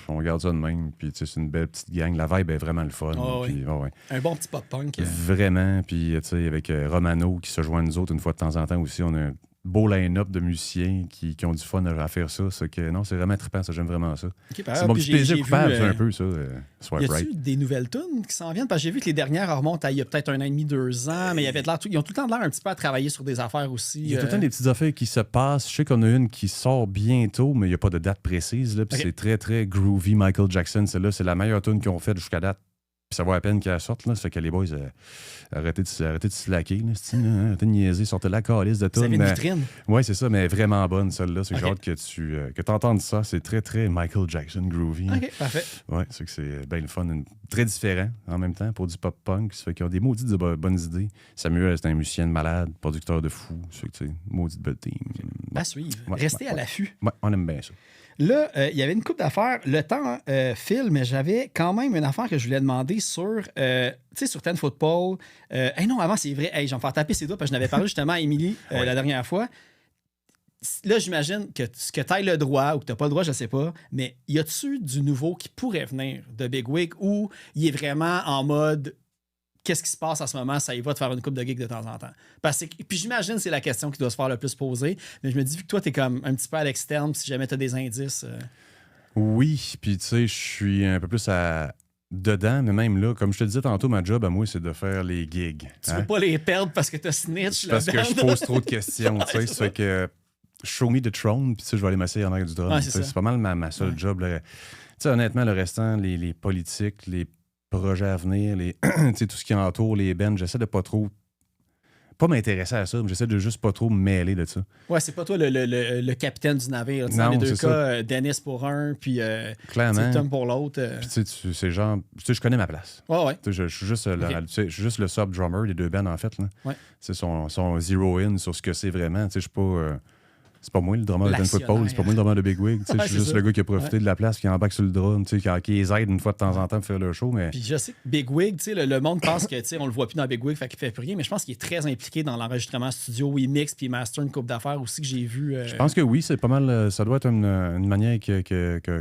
on garde ça de même. Puis, tu sais, c'est une belle petite gang. La vibe est vraiment le fun. Puis, un bon petit pop-punk. Vraiment. Puis, tu sais, avec Romano qui se joint à nous autres une fois de temps en temps aussi, on a un beau line-up de musiciens qui ont du fun à faire ça. Non, c'est vraiment trippant, ça. J'aime vraiment ça. Okay, c'est mon petit plaisir coupable, c'est un peu ça. Y a-tu des nouvelles tunes qui s'en viennent? Parce que j'ai vu que les dernières remontent à il y a peut-être 1 an et demi, 2 ans, mais il y avait de l'air. Ils ont tout le temps de l'air un petit peu à travailler sur des affaires aussi. Il y a tout le temps des petites affaires qui se passent. Je sais qu'on a une qui sort bientôt, mais il n'y a pas de date précise. Là, puis c'est très, très groovy. Michael Jackson, celle-là, c'est la meilleure tune qu'ils ont faite jusqu'à date. Puis ça vaut la peine qu'elle sorte. Là. Ça fait que les boys, arrêtez de slacker. Arrêtez de niaiser. Sortez la calice de tout. C'est une vitrine. Oui, c'est ça, mais vraiment bonne, celle-là. C'est que j'ai hâte que tu entendes ça. C'est très, très Michael Jackson groovy. OK, parfait. Oui, c'est que c'est bien le fun. Très différent en même temps pour du pop-punk. Ça fait qu'ils ont des maudites de bonnes idées. Samuel, c'est un musicien de malade, producteur de fou. Ça fait que c'est maudite belle team. À suivre. Restez à l'affût. Oui, on aime bien ça. Là, il y avait une couple d'affaires. Le temps file, mais j'avais quand même une affaire que je voulais demander sur, sur Ten Football. Non, avant, c'est vrai. Je vais me faire taper ses doigts parce que je n'avais parlé justement à Émilie la dernière fois. Là, j'imagine que tu as le droit ou que tu n'as pas le droit, je ne sais pas, mais y a-tu du nouveau qui pourrait venir de Big Wig ou il est vraiment en mode qu'est-ce qui se passe en ce moment, ça y va de faire une coupe de gigs de temps en temps? Puis j'imagine que c'est la question qui doit se faire le plus poser, mais je me dis, vu que toi, tu es comme un petit peu à l'externe, si jamais tu as des indices... Oui, puis tu sais, je suis un peu plus dedans, mais même là, comme je te disais tantôt, ma job à moi, c'est de faire les gigs. Tu veux pas les perdre parce que tu as snitch. Parce que je pose trop de questions, tu sais, ça fait que show me the throne, puis je vais aller m'asseoir en arrière du drum. C'est pas mal ma seule job. Tu sais, honnêtement, le restant, les politiques, les projets à venir, tout ce qui entoure les bands, j'essaie de pas trop pas m'intéresser à ça, mais j'essaie de juste pas trop me mêler de ça. Ouais, c'est pas toi le capitaine du navire. Non, dans les deux c'est cas, Dennis pour un, puis Clairement. Tom pour l'autre. Puis c'est genre, je connais ma place. Ouais. Je suis juste, je suis juste le sub-drummer des deux bands, en fait. Là. Ouais. C'est son zero-in sur ce que c'est vraiment. Je suis pas... c'est pas moi le drummer de Ten Football, c'est pas moi le drummer de Big Wig. Je suis juste le gars qui a profité de la place, qui embarque sur le drum, qui les aide une fois de temps en temps pour faire le show. Mais... Puis je sais que Big Wig, le monde pense que on le voit plus dans Big Wig, fait qu'il fait plus rien, mais je pense qu'il est très impliqué dans l'enregistrement studio, où il mixe puis il master une coupe d'affaires aussi que j'ai vu. Je pense que oui, c'est pas mal. Ça doit être une manière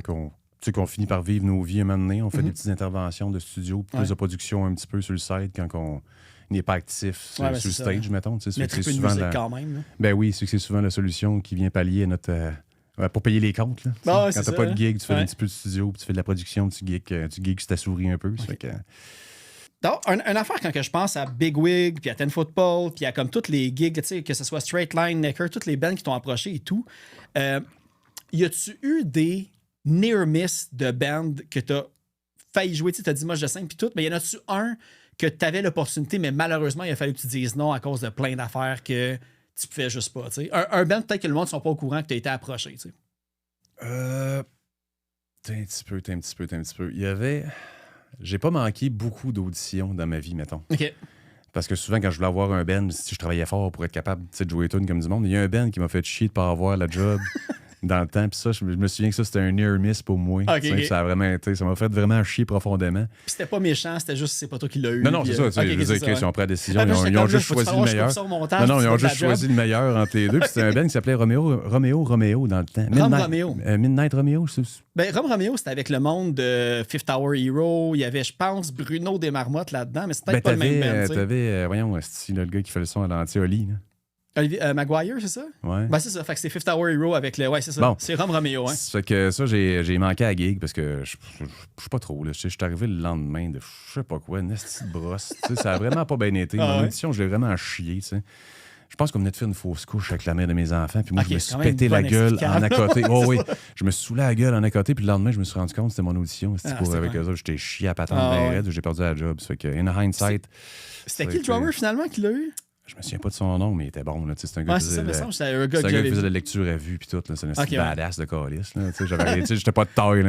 qu'on finit par vivre nos vies à un moment donné. On fait des petites interventions de studio, plus de production un petit peu sur le site quand on n'est pas actif sur le stage, mettons. Mais très peu de musique quand même. Là. Ben oui, c'est souvent la solution qui vient pallier à notre... pour payer les comptes. Là, quand t'as pas de gig, tu fais un petit peu de studio, puis tu fais de la production, tu gigs sur ta souris un peu. Okay. Donc, une affaire quand que je pense à Big Wig, puis à Ten Football, puis à comme toutes les gigs, que ce soit Straight Line, Necker, toutes les bands qui t'ont approché et tout, y a-tu eu des near miss de bands que t'as failli jouer? Tu as dit Moche de 5 puis tout, mais y en a-tu un que tu avais l'opportunité, mais malheureusement, il a fallu que tu dises non à cause de plein d'affaires que tu pouvais juste pas. T'sais. Un band, peut-être que le monde ne sont pas au courant que tu as été approché. T'sais. T'es un petit peu. Il y avait... J'ai pas manqué beaucoup d'auditions dans ma vie, mettons. OK. Parce que souvent, quand je voulais avoir un band, si je travaillais fort pour être capable de jouer tunes comme du monde, il y a un band qui m'a fait chier de pas avoir la job dans le temps. Puis ça, je me souviens que ça, c'était un near miss pour moi. Okay. Ça a vraiment été... Ça m'a fait vraiment chier profondément. Puis c'était pas méchant, c'était juste c'est pas toi qui l'as eu. Non, c'est ça. Je veux dire qu'ils ont pris la décision. Ils ont juste choisi le meilleur. Ils ont juste choisi le meilleur entre les deux. Puis c'était un band qui s'appelait Romeo dans le temps. Midnight Romeo. Rom Romeo, c'était avec le monde de Fifth Hour Hero. Il y avait, je pense, Bruno Desmarmottes là-dedans, mais c'est peut-être pas le même band. T'avais, voyons, le gars qui fait le son à l'anti-Oli. Olivier Maguire, c'est ça? Ouais. Ben, c'est ça. Fait que c'est Fifth Hour Hero avec le. Ouais, c'est ça. Bon. C'est Rom Romeo, hein. Fait que ça, j'ai manqué à gig parce que je sais pas trop. Je suis arrivé le lendemain de je sais pas quoi, une petite brosse. Ça a vraiment pas bien été. Mon audition, je l'ai vraiment chié. Je pense qu'on venait de faire une fausse couche avec la mère de mes enfants. Puis moi, je me suis pété la gueule en à côté. Oh oui, je me suis saoulé la gueule en à côté. Puis le lendemain, je me suis rendu compte que c'était mon audition. Avec eux autres, j'étais chié à patente bien raide. J'ai perdu la job. Ça fait que, in hindsight. C'était qui le drummer finalement qui l'a eu? Je me souviens pas de son nom, mais il était bon. C'est un gars qui faisait la lecture à vue puis tout. C'est un badass de calice. J'étais pas de taille.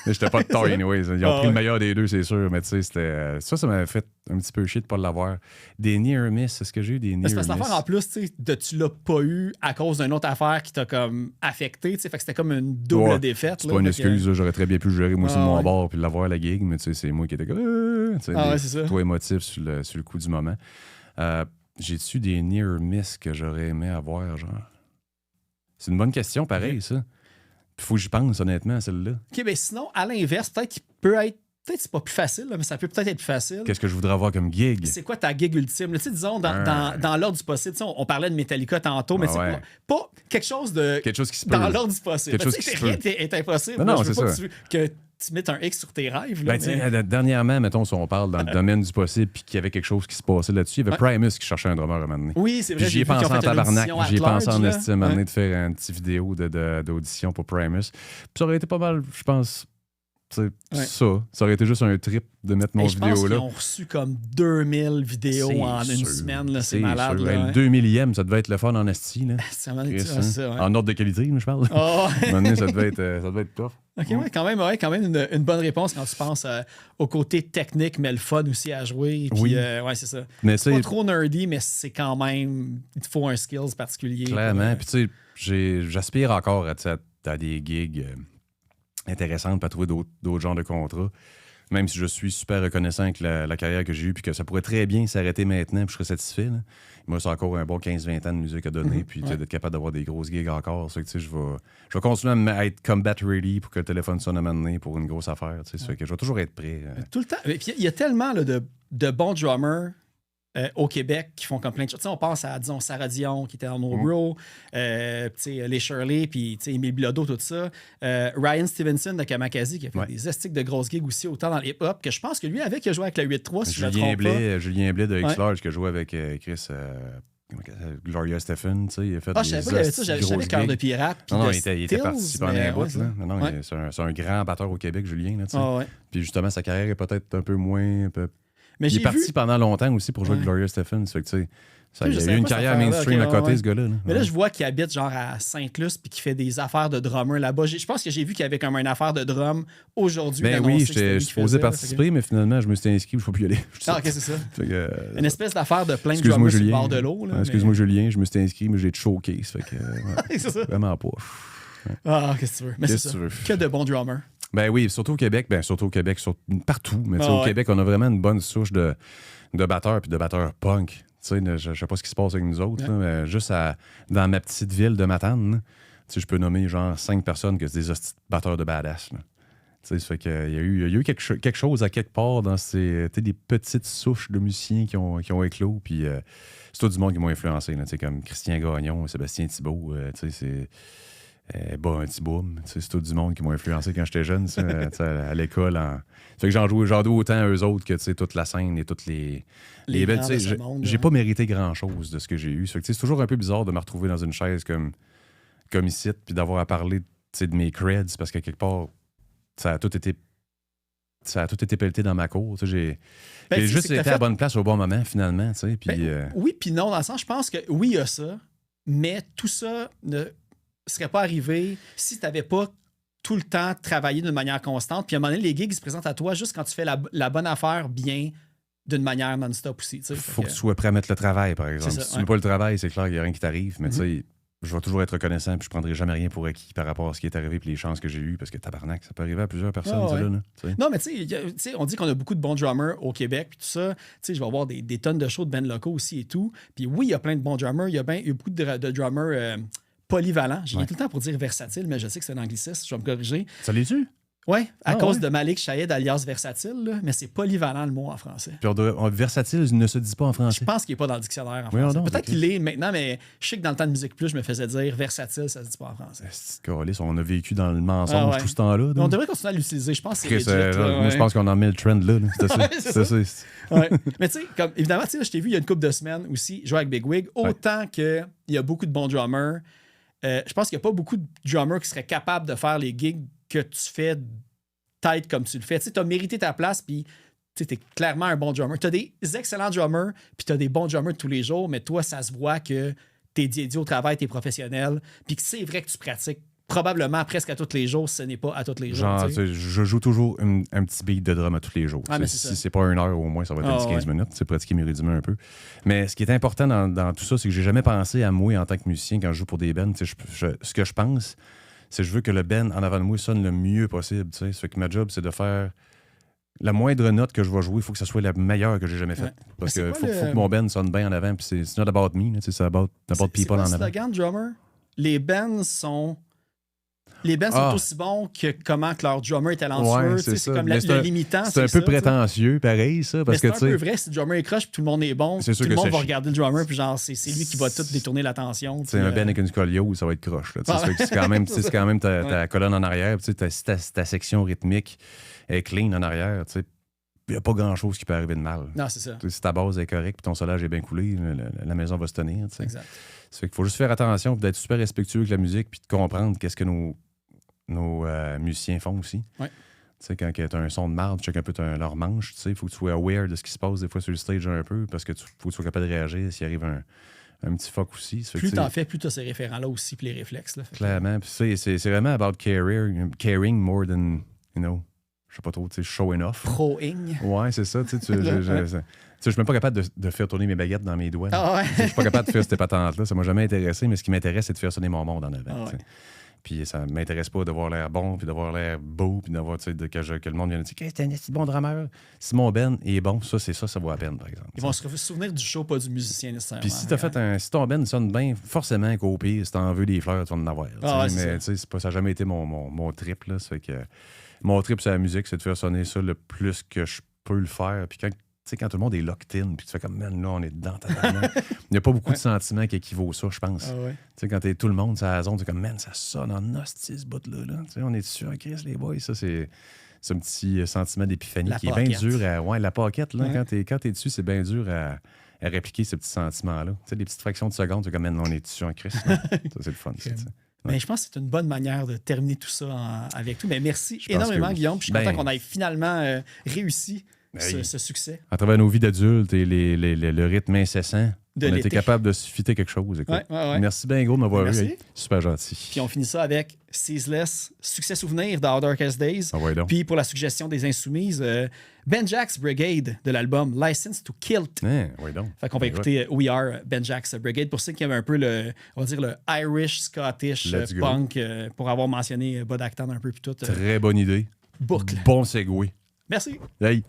J'étais pas de taille, anyways. Ils ont pris le meilleur des deux, c'est sûr. Mais c'était ça m'avait fait un petit peu chier de pas l'avoir. Des near miss, est-ce que j'ai eu des near miss? C'est parce que l'affaire en plus, tu l'as pas eu à cause d'une autre affaire qui t'a comme affecté. Fait que c'était comme une double défaite. C'est pas une excuse. J'aurais très bien pu gérer moi sur mon bord puis l'avoir la gig. Mais c'est moi qui étais comme trop émotif sur le coup du moment. J'ai-tu des near miss que j'aurais aimé avoir, genre? C'est une bonne question, pareil, ça. Puis faut que j'y pense, honnêtement, celle-là. OK, ben sinon, à l'inverse, peut-être qu'il peut être... Peut-être que c'est pas plus facile, là, mais ça peut peut-être être plus facile. Qu'est-ce que je voudrais avoir comme gig? C'est quoi ta gig ultime? Là, disons, dans l'ordre du possible, on parlait de Metallica tantôt, mais pas quelque chose de... Quelque chose qui se peut. Dans l'ordre du possible. Quelque chose qui se rien est impossible. Non, je veux pas que tu mettes un X sur tes rêves. Là, dernièrement, mettons, si on parle dans le domaine du possible puis qu'il y avait quelque chose qui se passait là-dessus, il y avait Primus qui cherchait un drummer à un moment donné. Oui, c'est vrai. J'y ai pensé en tabarnak. J'y ai pensé en estime à un moment donné de faire une petite vidéo d'audition pour Primus. Puis ça aurait été pas mal, je pense... Ça aurait été juste un trip de mettre mon vidéo là. Je pense qu'ils ont reçu comme 2000 vidéos en une semaine. Là, c'est malade. Là, le 2000e, ça devait être le fun en esti. En ordre de qualité, je parle. Ça devait être tough. OK, quand même une bonne réponse quand tu penses au côté technique, mais le fun aussi à jouer. Puis, c'est ça. C'est pas trop nerdy, mais c'est quand même... Il te faut un skills particulier. Clairement. Puis tu sais, j'aspire encore à des gigs... intéressante pour trouver d'autres genres de contrats. Même si je suis super reconnaissant avec la carrière que j'ai eue puis que ça pourrait très bien s'arrêter maintenant puis je serais satisfait. Là. Il me reste encore un bon 15-20 ans de musique à donner puis d'être capable d'avoir des grosses gigs encore. Ça, que, je vais continuer à être combat ready pour que le téléphone sonne à m'amener pour une grosse affaire. Ça, que je vais toujours être prêt. Tout le temps. Il y a tellement là, de bons drummers au Québec qui font comme plein de choses. On pense à, disons, Sarah Dion qui était dans No Bro, les Shirley, puis Émile Bilodeau, tout ça. Ryan Stevenson de Kamakazi qui a fait des estiques de grosses gigs aussi, autant dans l'hip-hop, que je pense que lui qui a joué avec le 8-3, si je ne me trompe pas. Julien Blais de X-Large qui a joué avec Chris... Gloria Stephen, tu sais, il a fait je savais pas, j'avais Cœur de Pirate. Non, il était parti pendant un bout. C'est un grand batteur au Québec, Julien. Puis justement, sa carrière est peut-être un peu moins... Mais il j'ai est parti vu... pendant longtemps aussi pour jouer Ouais. avec Gloria Estefan. Ça fait que, tu sais, Je il a savais eu une pas cette carrière affaire-là, mainstream ok, à côté, ouais. ce gars-là. Là. Mais là, Ouais. je vois qu'il habite genre à Saint-Luc puis qu'il fait des affaires de drummer là-bas. Je pense que j'ai vu qu'il y avait comme une affaire de drum aujourd'hui. Ben d'annoncer oui, que c'était lui j'étais qui supposé faisait, participer, mais finalement, je me suis inscrit, je ne peux plus y aller. Ah, ok, c'est ça. Fait que, Une espèce d'affaire de plein de excuse-moi, drummers sur le Julien. bord de l'eau. là, Ouais, mais- excuse-moi, Julien, je me suis inscrit, mais j'ai choqué. Ça fait que, ouais, c'est ça. vraiment pas. Ah, qu'est-ce que tu veux. Mais c'est Qu'est-ce ça. que tu veux? Que de bons drummers. Ben oui, surtout au Québec, partout. Mais tu sais, Ah au ouais. Québec, on a vraiment une bonne souche de batteurs puis de batteurs punk. Tu sais, je sais pas ce qui se passe avec nous autres, Ouais. là, mais juste dans ma petite ville de Matane, là, tu sais, je peux nommer genre 5 personnes que c'est des hosties de batteurs de badass. Là. Tu sais, ça fait qu'il y a eu quelque chose à quelque part dans ces des petites souches de musiciens qui ont éclos. Puis c'est tout du monde qui m'ont influencé, là, tu sais, comme Christian Gagnon, Sébastien Thibault. Tu sais, c'est. Un petit boom. C'est tout du monde qui m'ont influencé quand j'étais jeune, ça, tu sais, à l'école. Ça fait que j'en joue autant à eux autres que tu sais, toute la scène et toutes les belles. grands Tu de sais, ce monde, j'ai ouais. pas mérité grand-chose de ce que j'ai eu. Ça fait que, tu sais, c'est toujours un peu bizarre de me retrouver dans une chaise comme ici, puis d'avoir à parler, tu sais, de mes creds, parce que quelque part, ça a tout été pelleté dans ma cour. Tu sais, j'ai Ben, c'est juste que t'as été à la bonne place au bon moment, finalement. Tu sais, puis, Ben, oui, puis non, dans le sens, je pense que oui, il y a ça, mais tout ça ne serait pas arrivé si tu n'avais pas tout le temps travaillé d'une manière constante. Puis à un moment donné, les gigs se présentent à toi juste quand tu fais la bonne affaire bien d'une manière non-stop aussi. Tu sais. faut Fait que tu sois prêt à mettre le travail, par exemple. ça, Si tu ouais. mets pas le travail, c'est clair qu'il n'y a rien qui t'arrive. Mais tu Mhm. sais, je vais toujours être reconnaissant puis je prendrai jamais rien pour acquis par rapport à ce qui est arrivé et les chances que j'ai eues parce que tabarnak, ça peut arriver à plusieurs personnes, Ah, ça, ouais. là, tu sais. Non, mais tu sais, on dit qu'on a beaucoup de bons drummers au Québec, puis tout ça. Tu sais, je vais avoir des tonnes de shows de bands locaux aussi et tout. Puis oui, il y a plein de bons drummers. Il y a beaucoup de drummers polyvalents. J'ai Ouais. tout le temps pour dire versatile, mais je sais que c'est un anglicisme. Je vais me corriger. Ça l'est-tu? Oui, à Ah, cause ouais. de Malik Shahid alias versatile, là, mais c'est polyvalent le mot en français. Puis versatile ne se dit pas en Je français. pense qu'il n'est pas dans le dictionnaire en Voyons français. donc, Peut-être ok. qu'il l'est maintenant, mais je sais que dans le temps de Musique Plus, je me faisais dire versatile, ça se dit pas en français. Esti de câlisse, on a vécu dans le mensonge Ah, ouais. tout ce temps-là. Mais on devrait continuer à l'utiliser. Je pense que c'est Chris, legit, là, moi, ouais. je pense qu'on en met le trend là. C'était ça. Ouais, c'est C'était ça. Ouais. Mais tu sais, comme évidemment, tu sais, je t'ai vu il y a une couple de semaines aussi jouer avec Big Wig. Autant qu'il y a beaucoup de bons drummers, je pense qu'il n'y a pas beaucoup de drummers qui seraient capables de faire les gigs que tu fais tête comme tu le fais. Tu sais, tu as mérité ta place, puis tu es clairement un bon drummer. Tu as des excellents drummers, puis tu as des bons drummers tous les jours, mais toi, ça se voit que tu es dédié au travail, tu es professionnel, puis que c'est vrai que tu pratiques probablement presque à tous les jours, si ce n'est pas à tous les jours. Genre, tu sais. tu sais, je joue toujours un petit beat de drum à tous les jours. Ah, mais Tu sais, c'est si ça. c'est pas une heure au moins, ça va être Ah, 10-15 ouais. minutes. C'est pratiquer mes rudiments un peu. Mais ce qui est important dans tout ça, c'est que j'ai jamais pensé à moi en tant que musicien quand je joue pour des bands. Tu sais, ce que je pense, c'est que je veux que le band en avant de moi sonne le mieux possible. Tu sais. Ça fait que ma job, c'est de faire la moindre note que je vais jouer, il faut que ça soit la meilleure que j'ai jamais faite. Ouais. Parce Mais que c'est faut, quoi faut le- que mon band sonne bien en avant. Puis c'est not about me, là, tu sais, c'est about C'est people quoi en le avant. slogan de drummer? Les bands sont Ah. aussi bons que comment que leur drummer est talentueux. Ouais, Tu sais, c'est c'est ça. comme Mais le c'est un- limitant. C'est un peu ça, tu sais. prétentieux, pareil, ça. Mais Parce c'est que, un tu peu sais, vrai, si le drummer est croche puis tout le monde est bon, C'est tout sûr le que monde c'est va chi- regarder le drummer puis genre c'est lui qui va tout détourner l'attention. c'est un band avec une scoliose, ça va être croche. Là, tu sais. Ah, Ça fait que c'est quand même, tu sais, c'est quand même ta Ouais. colonne en arrière. Puis, tu sais, si ta section rythmique est clean en arrière, tu sais, il n'y a pas grand-chose qui peut arriver de mal. Non, c'est ça. Tu sais, si ta base est correcte et ton solage est bien coulé, la maison va se tenir. Tu sais. Exact. Ça fait qu'il faut juste faire attention et d'être super respectueux avec la musique puis de comprendre qu'est-ce que nos musiciens font aussi. Ouais. Tu sais, quand tu as un son de marde, check un peu leur manche, tu sais, il faut que tu sois aware de ce qui se passe des fois sur le stage un peu parce que faut que tu sois capable de réagir s'il arrive un petit fuck aussi. Ça fait que, Plus tu sais, t'en fais, plus t'as ces référents-là aussi puis les réflexes. Là. Fait que- clairement. Puis c'est vraiment about caring more than, you know, je sais pas trop, tu sais, showing off. Pro-ing. Ouais, c'est ça. Tu sais, Ouais. je suis même pas capable de faire tourner mes baguettes dans mes doigts. Ah ouais. Je suis pas capable de faire ces patentes-là. Ça m'a jamais intéressé, mais ce qui m'intéresse, c'est de faire sonner mon monde en avant. Ah ouais. tu sais. Puis ça m'intéresse pas d'avoir l'air bon, puis d'avoir l'air beau, puis d'avoir, tu sais, que le monde vienne dire « T'es un si bon drameur. » Si mon Ben est bon, ça vaut la peine, par exemple. Ils vont se souvenir du show, pas du musicien nécessairement. Puis si ton Ben sonne bien, forcément qu'au pire, si t'en veux des fleurs, tu vas en avoir. tu sais. Ah ouais, c'est mais tu sais, ça n'a jamais été mon trip. Là, ça fait que mon trip, c'est la musique, c'est de faire sonner ça le plus que je peux le faire. Puis quand tout le monde est locked in, puis tu fais comme, man, là, on est dedans. Il n'y a pas beaucoup de sentiments qui équivaut ça, je pense. Ah ouais. Tu sais, quand t'es tout le monde, ça la zone, tu es comme, man, ça sonne en hostie, ce bout-là. Là. Tu sais, on est sûr, Chris, les boys. Ça, c'est un petit sentiment d'épiphanie La qui est bien pocket. dur à. Ouais, la pocket, là, Ouais. quand t'es dessus, c'est bien dur à répliquer ce petit sentiment-là. Tu sais, des petites fractions de secondes, tu es comme, man, on est dessus en Chris. là. Ça, c'est le fun. ça, tu sais. Mais je pense que c'est une bonne manière de terminer tout ça avec tout. Mais merci pense énormément, que oui. Guillaume. Puis je suis Ben- content qu'on ait finalement réussi ce succès. À travers nos vies d'adultes et le rythme incessant, De on a l'été. été capable de se fitter quelque chose. Écoute. Ouais. Merci bien gros de m'avoir eu. Merci. Hey, super gentil. Puis on finit ça avec Ceaseless, Succès Souvenir de Darkest Days. Ah ouais, donc. Puis pour la suggestion des Insoumises, Ben Jack's Brigade de l'album License to Kill. Ouais, donc. Fait qu'on va écouter We Are Ben Jack's Brigade pour ceux qui avaient un peu on va dire le Irish, Scottish, Let's go. punk, pour avoir mentionné Bud Acton un peu puis tout. Très bonne idée. Boucle. Bon segway. Merci. Hey.